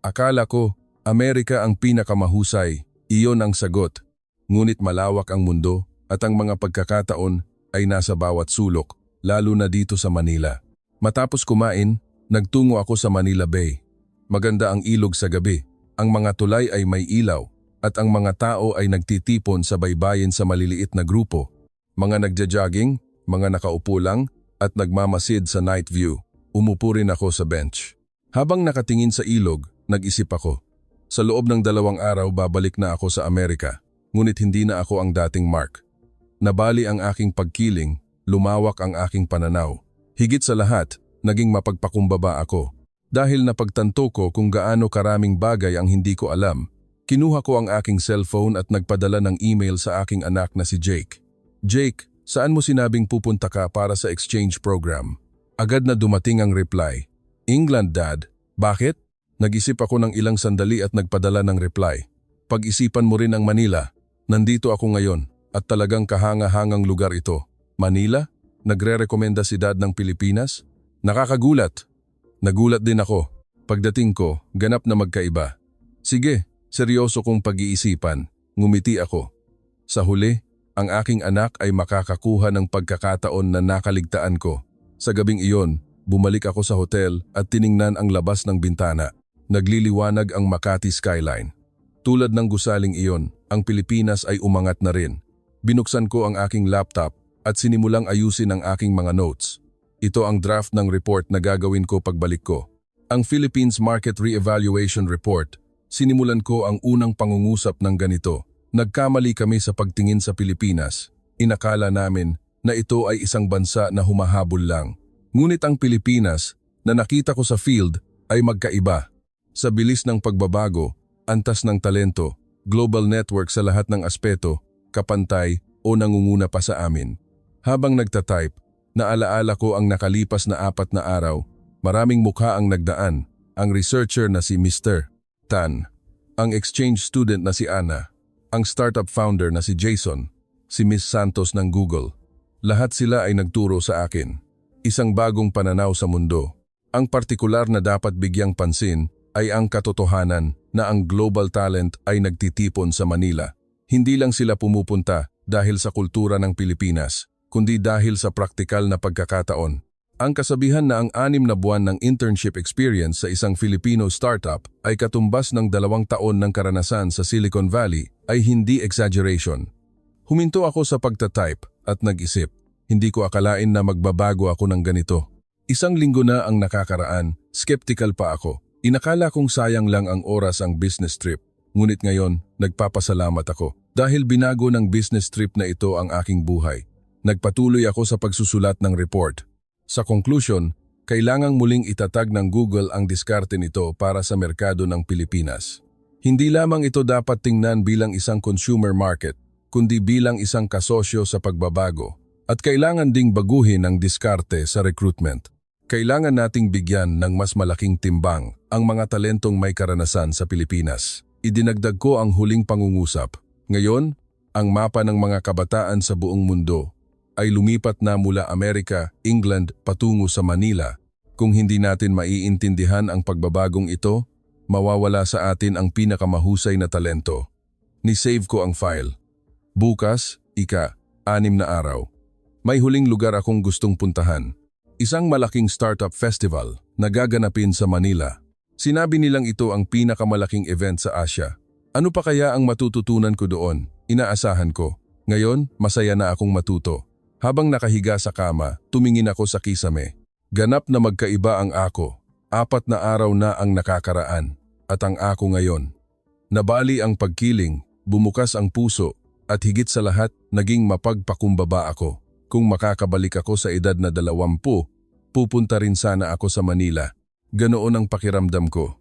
S1: Akala ko, Amerika ang pinakamahusay, iyon ang sagot. Ngunit malawak ang mundo at ang mga pagkakataon ay nasa bawat sulok, lalo na dito sa Manila. Matapos kumain, nagtungo ako sa Manila Bay. Maganda ang ilog sa gabi, ang mga tulay ay may ilaw, at ang mga tao ay nagtitipon sa baybayin sa maliliit na grupo. Mga nagja-jogging, mga nakaupo lang, at nagmamasid sa night view. Umupo rin ako sa bench. Habang nakatingin sa ilog, nag-isip ako. Sa loob ng 2 araw babalik na ako sa Amerika, ngunit hindi na ako ang dating Mark. Nabali ang aking pagkiling, lumawak ang aking pananaw. Higit sa lahat, naging mapagpakumbaba ako. Dahil napagtanto ko kung gaano karaming bagay ang hindi ko alam, kinuha ko ang aking cellphone at nagpadala ng email sa aking anak na si Jake. Jake, saan mo sinabing pupunta ka para sa exchange program? Agad na dumating ang reply. England, Dad. Bakit? Nag-isip ako ng ilang sandali at nagpadala ng reply. Pag-isipan mo rin ang Manila. Nandito ako ngayon. At talagang kahanga-hangang lugar ito. Manila? Nagre-rekomenda si Dad ng Pilipinas? Nakakagulat. Nagulat din ako. Pagdating ko, ganap na magkaiba. Sige, seryoso kong pag-iisipan. Ngumiti ako. Sa huli, ang aking anak ay makakakuha ng pagkakataon na nakaligtaan ko. Sa gabing iyon, bumalik ako sa hotel at tiningnan ang labas ng bintana. Nagliliwanag ang Makati skyline. Tulad ng gusaling iyon, ang Pilipinas ay umangat na rin. Binuksan ko ang aking laptop at sinimulang ayusin ang aking mga notes. Ito ang draft ng report na gagawin ko pagbalik ko. Ang Philippines Market Re-Evaluation Report. Sinimulan ko ang unang pangungusap ng ganito. Nagkamali kami sa pagtingin sa Pilipinas. Inakala namin na ito ay isang bansa na humahabol lang. Ngunit ang Pilipinas na nakita ko sa field ay magkaiba. Sa bilis ng pagbabago, antas ng talento, global network sa lahat ng aspeto, kapantay o nangunguna pa sa amin. Habang nagtatype, naalaala ko ang nakalipas na 4 na araw. Maraming mukha ang nagdaan. Ang researcher na si Mr. Tan, ang exchange student na si Ana, ang startup founder na si Jason, si Miss Santos ng Google. Lahat sila ay nagturo sa akin. Isang bagong pananaw sa mundo. Ang partikular na dapat bigyang pansin ay ang katotohanan na ang global talent ay nagtitipon sa Manila. Hindi lang sila pumupunta dahil sa kultura ng Pilipinas, kundi dahil sa praktikal na pagkakataon. Ang kasabihan na ang 6 na buwan ng internship experience sa isang Filipino startup ay katumbas ng 2 taon ng karanasan sa Silicon Valley ay hindi exaggeration. Huminto ako sa pagtatype at nag-isip. Hindi ko akalain na magbabago ako ng ganito. Isang linggo na ang nakakaraan, skeptical pa ako. Inakala kong sayang lang ang oras ang business trip. Ngunit ngayon, nagpapasalamat ako. Dahil binago ng business trip na ito ang aking buhay. Nagpatuloy ako sa pagsusulat ng report. Sa conclusion, kailangang muling itatag ng Google ang diskarte nito para sa merkado ng Pilipinas. Hindi lamang ito dapat tingnan bilang isang consumer market, kundi bilang isang kasosyo sa pagbabago. At kailangan ding baguhin ang diskarte sa recruitment. Kailangan nating bigyan ng mas malaking timbang ang mga talentong may karanasan sa Pilipinas. Idinagdag ko ang huling pangungusap. Ngayon, ang mapa ng mga kabataan sa buong mundo ay lumipat na mula Amerika, England patungo sa Manila. Kung hindi natin maiintindihan ang pagbabagong ito, mawawala sa atin ang pinakamahusay na talento. Ni-save ko ang file. Bukas, 6 na araw. May huling lugar akong gustong puntahan. Isang malaking startup festival na gaganapin sa Manila. Sinabi nilang ito ang pinakamalaking event sa Asia. Ano pa kaya ang matututunan ko doon? Inaasahan ko. Ngayon, masaya na akong matuto. Habang nakahiga sa kama, tumingin ako sa kisame. Ganap na magkaiba ang ako. 4 na araw na ang nakakaraan. At ang ako ngayon. Nabali ang pagkiling, bumukas ang puso, at higit sa lahat, naging mapagpakumbaba ako. Kung makakabalik ako sa edad na 20, pupunta rin sana ako sa Manila. Ganoon ang pakiramdam ko.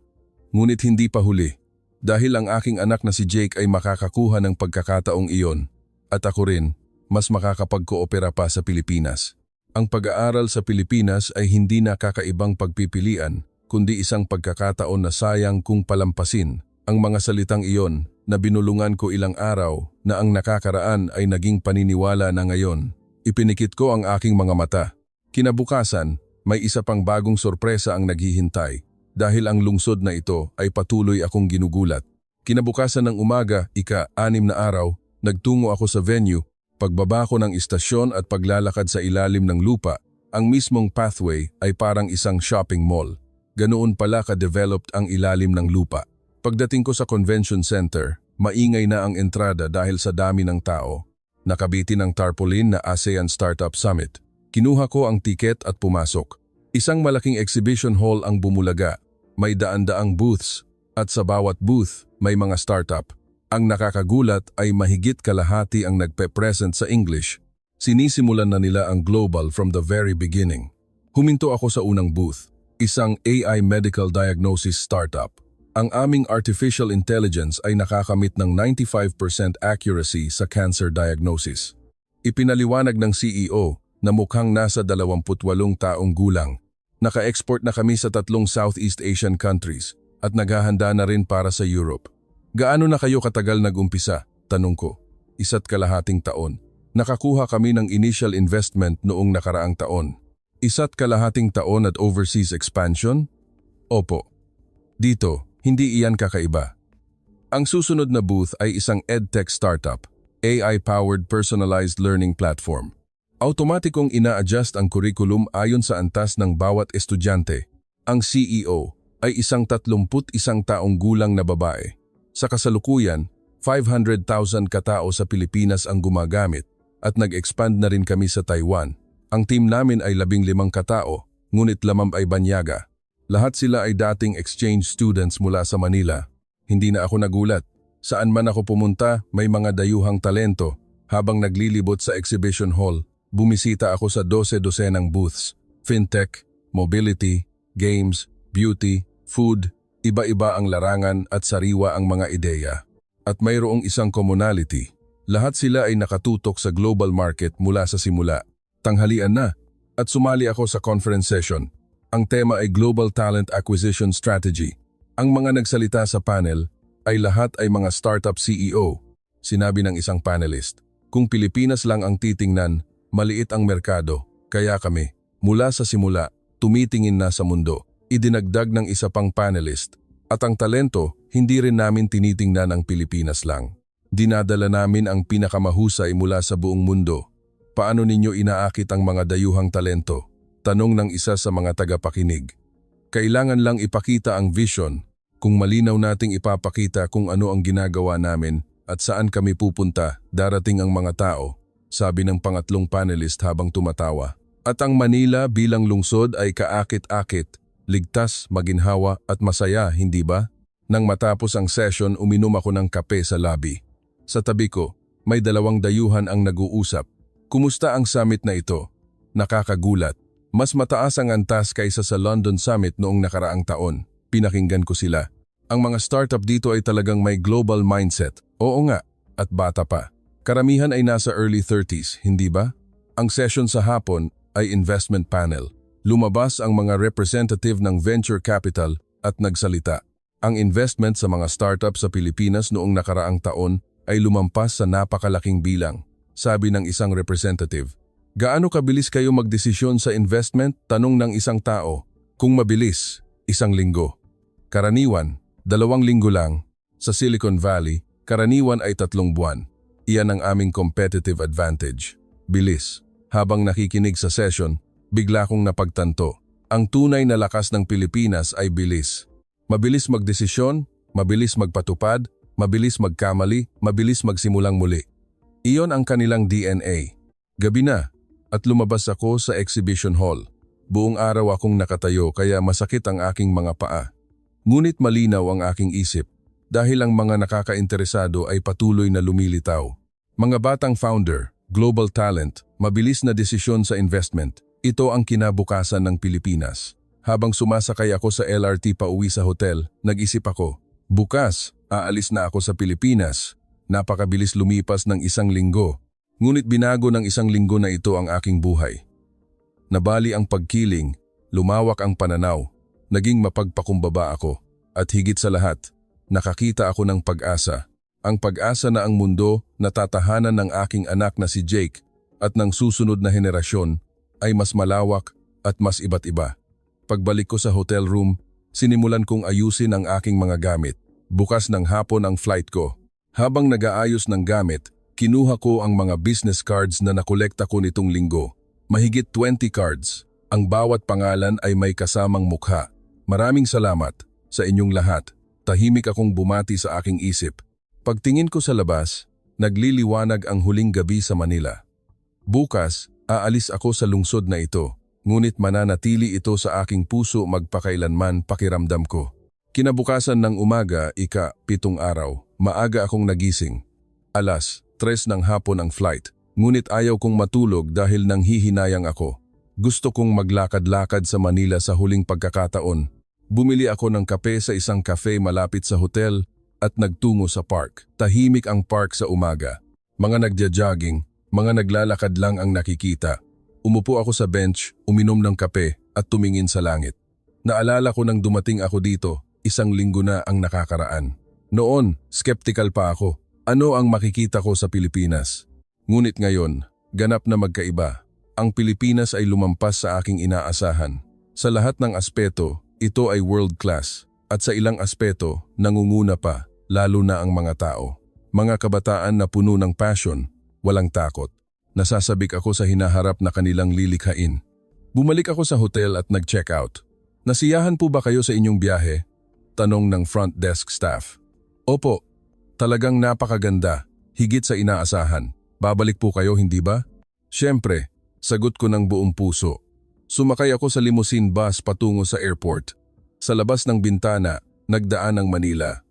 S1: Ngunit hindi pa huli. Dahil ang aking anak na si Jake ay makakakuha ng pagkakataong iyon. At ako rin, mas makakapag-koopera pa sa Pilipinas. Ang pag-aaral sa Pilipinas ay hindi na kakaibang pagpipilian, kundi isang pagkakataon na sayang kung palampasin. Ang mga salitang iyon na binulungan ko ilang araw na ang nakakaraan ay naging paniniwala na ngayon. Ipinikit ko ang aking mga mata. Kinabukasan, may isa pang bagong sorpresa ang naghihintay dahil ang lungsod na ito ay patuloy akong ginugulat. Kinabukasan ng umaga, ika-6 na araw, nagtungo ako sa venue. Pagbaba ko ng istasyon at paglalakad sa ilalim ng lupa, ang mismong pathway ay parang isang shopping mall. Ganoon pala ka-developed ang ilalim ng lupa. Pagdating ko sa convention center, maingay na ang entrada dahil sa dami ng tao. Nakabitin ang tarpaulin na ASEAN Startup Summit. Kinuha ko ang tiket at pumasok. Isang malaking exhibition hall ang bumulaga. May daan-daang booths at sa bawat booth may mga startup. Ang nakakagulat ay mahigit kalahati ang nagpe-present sa English. Sinisimulan na nila ang global from the very beginning. Huminto ako sa unang booth, isang AI medical diagnosis startup. Ang aming artificial intelligence ay nakakamit ng 95% accuracy sa cancer diagnosis. Ipinaliwanag ng CEO na mukhang nasa 28 taong gulang. Naka-export na kami sa 3 Southeast Asian countries at naghahanda na rin para sa Europe. Gaano na kayo katagal nag-umpisa? Tanong ko. 1.5 taon. Nakakuha kami ng initial investment noong nakaraang taon. 1.5 taon at overseas expansion? Opo. Dito, hindi iyan kakaiba. Ang susunod na booth ay isang edtech startup, AI-powered personalized learning platform. Automatikong ina-adjust ang curriculum ayon sa antas ng bawat estudyante. Ang CEO ay isang 31 taong gulang na babae. Sa kasalukuyan, 500,000 katao sa Pilipinas ang gumagamit at nag-expand na rin kami sa Taiwan. Ang team namin ay 15 katao, ngunit lamang ay banyaga. Lahat sila ay dating exchange students mula sa Manila. Hindi na ako nagulat. Saan man ako pumunta, may mga dayuhang talento. Habang naglilibot sa exhibition hall, bumisita ako sa 12 booths. Fintech, mobility, games, beauty, food, iba-iba ang larangan at sariwa ang mga ideya. At mayroong isang commonality. Lahat sila ay nakatutok sa global market mula sa simula. Tanghalian na at sumali ako sa conference session. Ang tema ay Global Talent Acquisition Strategy. Ang mga nagsalita sa panel ay lahat ay mga startup CEO. Sinabi ng isang panelist, kung Pilipinas lang ang titingnan, maliit ang merkado. Kaya kami, mula sa simula, tumitingin na sa mundo. Idinagdag ng isa pang panelist, at ang talento, hindi rin namin tinitingnan ang Pilipinas lang. Dinadala namin ang pinakamahusay mula sa buong mundo. Paano ninyo inaakit ang mga dayuhang talento? Tanong ng isa sa mga tagapakinig. Kailangan lang ipakita ang vision. Kung malinaw nating ipapakita kung ano ang ginagawa namin at saan kami pupunta, darating ang mga tao, sabi ng pangatlong panelist habang tumatawa. At ang Manila bilang lungsod ay kaakit-akit, ligtas, maginhawa at masaya, hindi ba? Nang matapos ang session, uminom ako ng kape sa lobby. Sa tabi ko, may 2 dayuhan ang nag-uusap. Kumusta ang summit na ito? Nakakagulat. Mas mataas ang antas kaysa sa London Summit noong nakaraang taon. Pinakinggan ko sila. Ang mga startup dito ay talagang may global mindset. Oo nga, at bata pa. Karamihan ay nasa early 30s, hindi ba? Ang session sa hapon ay investment panel. Lumabas ang mga representative ng venture capital at nagsalita. Ang investment sa mga startup sa Pilipinas noong nakaraang taon ay lumampas sa napakalaking bilang, sabi ng isang representative. Gaano kabilis kayo magdesisyon sa investment? Tanong ng isang tao. Kung mabilis, 1 linggo. Karaniwan, 2 linggo lang. Sa Silicon Valley, karaniwan ay 3 buwan. Iyan ang aming competitive advantage. Bilis. Habang nakikinig sa session, bigla kong napagtanto. Ang tunay na lakas ng Pilipinas ay bilis. Mabilis magdesisyon, mabilis magpatupad, mabilis magkamali, mabilis magsimulang muli. Iyon ang kanilang DNA. Gabi na, at lumabas ako sa exhibition hall. Buong araw akong nakatayo kaya masakit ang aking mga paa. Ngunit malinaw ang aking isip dahil ang mga nakakainteresado ay patuloy na lumilitaw. Mga batang founder, global talent, mabilis na desisyon sa investment. Ito ang kinabukasan ng Pilipinas. Habang sumasakay ako sa LRT pauwi sa hotel, nag-isip ako, bukas, aalis na ako sa Pilipinas. Napakabilis lumipas ng 1 linggo. Ngunit binago ng isang linggo na ito ang aking buhay. Nabali ang pagkiling, lumawak ang pananaw, naging mapagpakumbaba ako, at higit sa lahat, nakakita ako ng pag-asa. Ang pag-asa na ang mundo na tatahanan ng aking anak na si Jake at ng susunod na henerasyon ay mas malawak at mas iba't iba. Pagbalik ko sa hotel room, sinimulan kong ayusin ang aking mga gamit. Bukas ng hapon ang flight ko. Habang nag-aayos ng gamit, kinuha ko ang mga business cards na nakolekta ko nitong linggo. Mahigit 20 cards. Ang bawat pangalan ay may kasamang mukha. Maraming salamat sa inyong lahat. Tahimik akong bumati sa aking isip. Pagtingin ko sa labas, nagliliwanag ang huling gabi sa Manila. Bukas, aalis ako sa lungsod na ito, ngunit mananatili ito sa aking puso magpakailanman pakiramdam ko. Kinabukasan ng umaga, 7 araw, maaga akong nagising. 3:00 ng hapon ang flight, ngunit ayaw kong matulog dahil nanghihinayang ako. Gusto kong maglakad-lakad sa Manila sa huling pagkakataon. Bumili ako ng kape sa isang cafe malapit sa hotel at nagtungo sa park. Tahimik ang park sa umaga. Mga nagja-jogging, mga naglalakad lang ang nakikita. Umupo ako sa bench, uminom ng kape at tumingin sa langit. Naalala ko nang dumating ako dito, 1 linggo na ang nakakaraan. Noon, skeptical pa ako. Ano ang makikita ko sa Pilipinas? Ngunit ngayon, ganap na magkaiba. Ang Pilipinas ay lumampas sa aking inaasahan. Sa lahat ng aspeto, ito ay world class. At sa ilang aspeto, nangunguna pa, lalo na ang mga tao. Mga kabataan na puno ng passion, walang takot. Nasasabik ako sa hinaharap na kanilang lilikhain. Bumalik ako sa hotel at nag-check out. Nasiyahan po ba kayo sa inyong biyahe? Tanong ng front desk staff. Opo, talagang napakaganda, higit sa inaasahan. Babalik po kayo, hindi ba? Siyempre, sagot ko ng buong puso. Sumakay ako sa limousine bus patungo sa airport. Sa labas ng bintana, nagdaan ang Manila.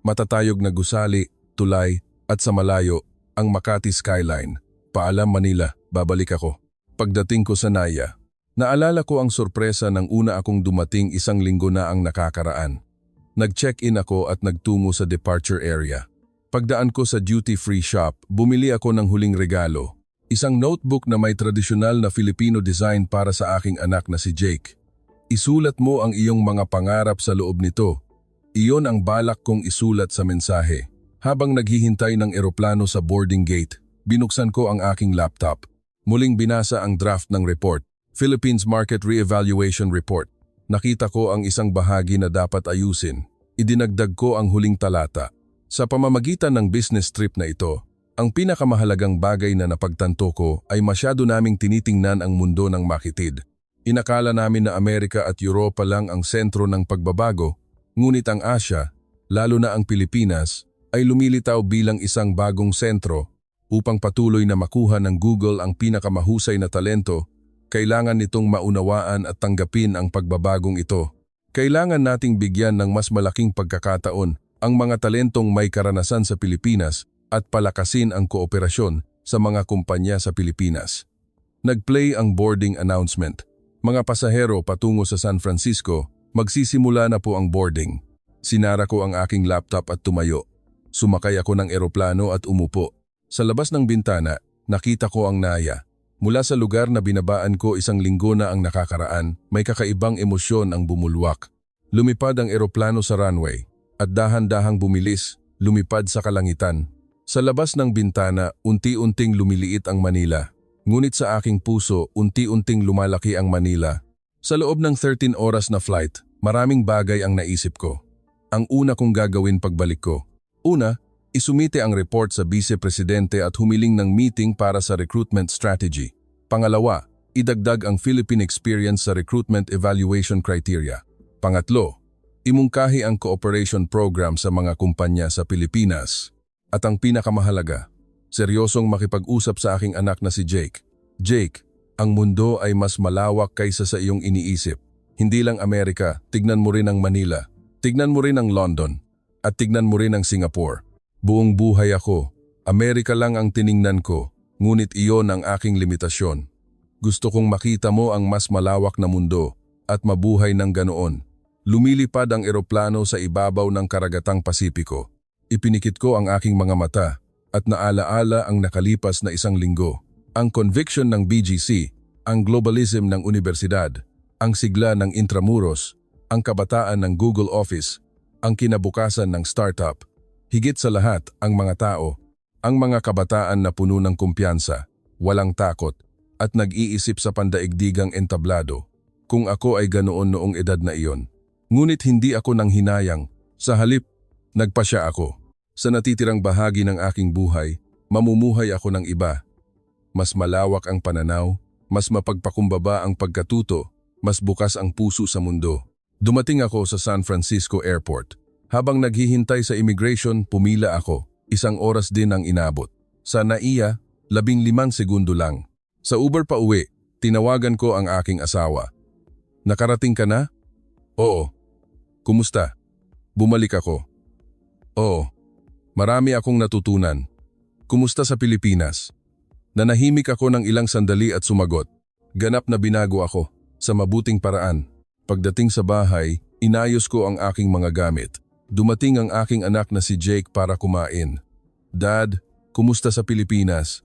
S1: Matatayog na gusali, tulay, at sa malayo, ang Makati skyline. Paalam Manila, babalik ako. Pagdating ko sa Naya, naalala ko ang sorpresa ng una akong dumating 1 linggo na ang nakakaraan. Nag-check-in ako at nagtungo sa departure area. Pagdaan ko sa duty-free shop, bumili ako ng huling regalo. Isang notebook na may tradisyonal na Filipino design para sa aking anak na si Jake. Isulat mo ang iyong mga pangarap sa loob nito. Iyon ang balak kong isulat sa mensahe. Habang naghihintay ng eroplano sa boarding gate, binuksan ko ang aking laptop. Muling binasa ang draft ng report, Philippines Market Re-Evaluation Report. Nakita ko ang isang bahagi na dapat ayusin. Idinagdag ko ang huling talata. Sa pamamagitan ng business trip na ito, ang pinakamahalagang bagay na napagtanto ko ay masyado naming tinitingnan ang mundo ng makitid. Inakala namin na Amerika at Europa lang ang sentro ng pagbabago, ngunit ang Asya, lalo na ang Pilipinas, ay lumilitaw bilang isang bagong sentro. Upang patuloy na makuha ng Google ang pinakamahusay na talento, kailangan nitong maunawaan at tanggapin ang pagbabagong ito. Kailangan nating bigyan ng mas malaking pagkakataon ang mga talentong may karanasan sa Pilipinas at palakasin ang kooperasyon sa mga kumpanya sa Pilipinas. Nag-play ang boarding announcement. Mga pasahero patungo sa San Francisco, magsisimula na po ang boarding. Sinara ko ang aking laptop at tumayo. Sumakay ako ng eroplano at umupo. Sa labas ng bintana, nakita ko ang Naya. Mula sa lugar na binabaan ko 1 linggo na ang nakakaraan, may kakaibang emosyon ang bumulwak. Lumipad ang eroplano sa runway at dahan-dahang bumilis, lumipad sa kalangitan. Sa labas ng bintana, unti-unting lumiliit ang Manila. Ngunit sa aking puso, unti-unting lumalaki ang Manila. Sa loob ng 13 oras na flight, maraming bagay ang naisip ko. Ang una kong gagawin pagbalik ko. Una, isumite ang report sa Vice-Presidente at humiling ng meeting para sa recruitment strategy. Pangalawa, idagdag ang Philippine experience sa recruitment evaluation criteria. Pangatlo, imungkahi ang cooperation program sa mga kumpanya sa Pilipinas. At ang pinakamahalaga, seryosong makipag-usap sa aking anak na si Jake. Jake, ang mundo ay mas malawak kaysa sa iyong iniisip. Hindi lang Amerika, tignan mo rin ang Manila. Tignan mo rin ang London. At tignan mo rin ang Singapore. Buong buhay ako. Amerika lang ang tiningnan ko, ngunit iyon ang aking limitasyon. Gusto kong makita mo ang mas malawak na mundo at mabuhay ng ganoon. Lumilipad ang eroplano sa ibabaw ng karagatang Pasipiko. Ipinikit ko ang aking mga mata at naalaala ang nakalipas na isang linggo. Ang conviction ng BGC, ang globalism ng universidad, ang sigla ng Intramuros, ang kabataan ng Google Office, ang kinabukasan ng startup, higit sa lahat ang mga tao, ang mga kabataan na puno ng kumpiyansa, walang takot, at nag-iisip sa pandaigdigang entablado. Kung ako ay ganoon noong edad na iyon. Ngunit hindi ako nang hinayang, sa halip, nagpasya ako. Sa natitirang bahagi ng aking buhay, mamumuhay ako ng iba. Mas malawak ang pananaw, mas mapagpakumbaba ang pagkatuto, mas bukas ang puso sa mundo. Dumating ako sa San Francisco Airport. Habang naghihintay sa immigration, pumila ako. 1 oras din ang inabot. Sa NAIA, 15 segundo lang. Sa Uber pa uwi, tinawagan ko ang aking asawa. Nakarating ka na? Oo. Kumusta? Bumalik ako. Oo. Marami akong natutunan. Kumusta sa Pilipinas? Nanahimik ako ng ilang sandali at sumagot. Ganap na binago ako, sa mabuting paraan. Pagdating sa bahay, inayos ko ang aking mga gamit. Dumating ang aking anak na si Jake para kumain. Dad, kumusta sa Pilipinas?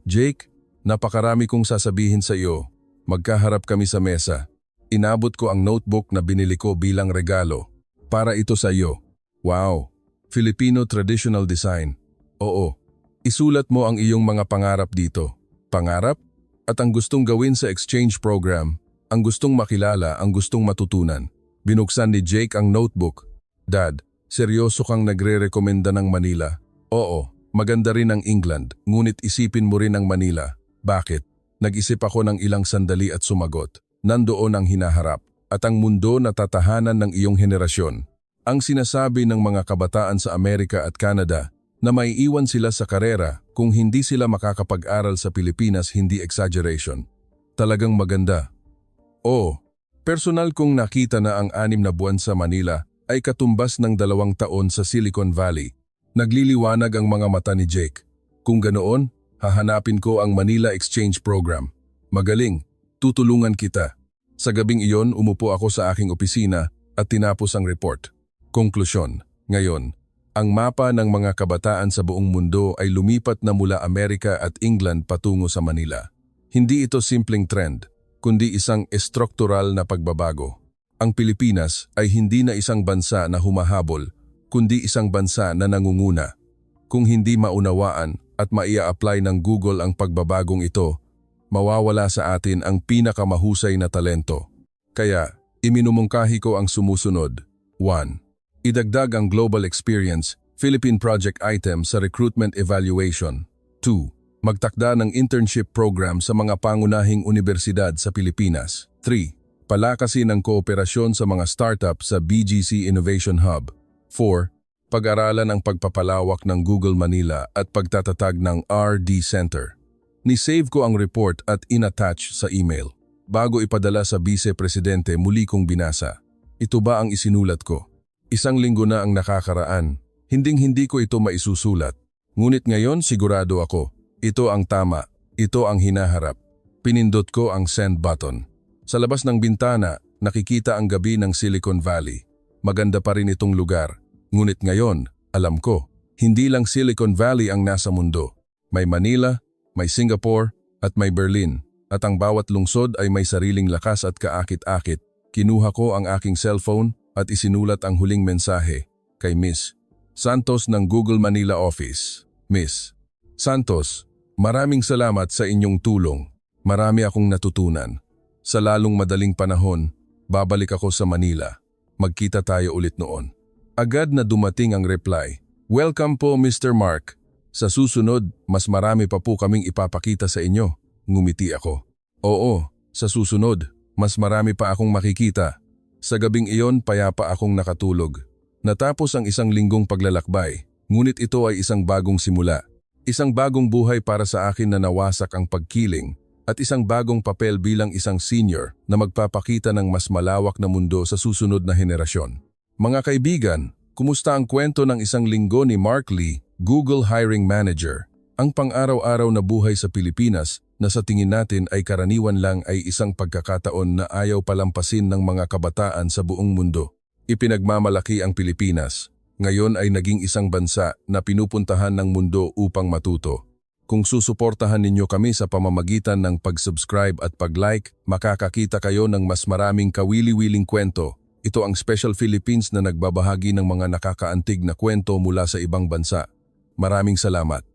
S1: Jake, napakarami kong sasabihin sa iyo. Magkaharap kami sa mesa. Inabot ko ang notebook na binili ko bilang regalo. Para ito sa iyo. Wow! Filipino traditional design. Oo. Isulat mo ang iyong mga pangarap dito. Pangarap? At ang gustong gawin sa exchange program, ang gustong makilala, ang gustong matutunan. Binuksan ni Jake ang notebook. Dad, seryoso kang nagre-rekomenda ng Manila? Oo, maganda rin ang England, ngunit isipin mo rin ang Manila. Bakit? Nag-isip ako ng ilang sandali at sumagot. Nandoon ang hinaharap, at ang mundo na tatahanan ng iyong henerasyon. Ang sinasabi ng mga kabataan sa Amerika at Canada na maiiwan sila sa karera kung hindi sila makakapag-aral sa Pilipinas, hindi exaggeration. Talagang maganda. Oo, personal kong nakita na ang 6 na buwan sa Manila ay katumbas ng 2 taon sa Silicon Valley. Nagliliwanag ang mga mata ni Jake. Kung ganoon, hahanapin ko ang Manila Exchange Program. Magaling, tutulungan kita. Sa gabing iyon, umupo ako sa aking opisina at tinapos ang report. Konklusyon, ngayon, ang mapa ng mga kabataan sa buong mundo ay lumipat na mula Amerika at England patungo sa Manila. Hindi ito simpleng trend, kundi isang estruktural na pagbabago. Ang Pilipinas ay hindi na isang bansa na humahabol, kundi isang bansa na nangunguna. Kung hindi maunawaan at maia-apply ng Google ang pagbabagong ito, mawawala sa atin ang pinakamahusay na talento. Kaya, iminumungkahi ko ang sumusunod. 1. Idagdag ang Global Experience, Philippine Project Item sa Recruitment Evaluation. 2. Magtakda ng internship program sa mga pangunahing universidad sa Pilipinas. 3. Palakasin ang kooperasyon sa mga startup sa BGC Innovation Hub. 4. Pag-aralan ang pagpapalawak ng Google Manila at pagtatatag ng RD Center. Ni-save ko ang report at in-attach sa email. Bago ipadala sa Vice Presidente, muli kong binasa. Ito ba ang isinulat ko? 1 linggo na ang nakakaraan. Hinding-hindi ko ito maisusulat. Ngunit ngayon sigurado ako. Ito ang tama. Ito ang hinaharap. Pinindot ko ang send button. Sa labas ng bintana, nakikita ang gabi ng Silicon Valley. Maganda pa rin itong lugar. Ngunit ngayon, alam ko, hindi lang Silicon Valley ang nasa mundo. May Manila, may Singapore, at may Berlin. At ang bawat lungsod ay may sariling lakas at kaakit-akit. Kinuha ko ang aking cellphone at isinulat ang huling mensahe kay Miss Santos ng Google Manila Office. Miss Santos, maraming salamat sa inyong tulong. Marami akong natutunan. Sa lalong madaling panahon, babalik ako sa Manila. Magkita tayo ulit noon. Agad na dumating ang reply. Welcome po Mr. Mark. Sa susunod, mas marami pa po kaming ipapakita sa inyo. Ngumiti ako. Oo, sa susunod, mas marami pa akong makikita. Sa gabing iyon, payapa akong nakatulog. Natapos ang 1 linggong paglalakbay, ngunit ito ay isang bagong simula. Isang bagong buhay para sa akin na nawasak ang pagkiling at isang bagong papel bilang isang senior na magpapakita ng mas malawak na mundo sa susunod na henerasyon. Mga kaibigan, kumusta ang kwento ng 1 linggo ni Mark Lee, Google Hiring Manager? Ang pang-araw-araw na buhay sa Pilipinas na sa tingin natin ay karaniwan lang ay isang pagkakataon na ayaw palampasin ng mga kabataan sa buong mundo. Ipinagmamalaki ang Pilipinas, ngayon ay naging isang bansa na pinupuntahan ng mundo upang matuto. Kung susuportahan ninyo kami sa pamamagitan ng pag-subscribe at pag-like, makakakita kayo ng mas maraming kawili-wiling kwento. Ito ang Special Philippines na nagbabahagi ng mga nakakaantig na kwento mula sa ibang bansa. Maraming salamat.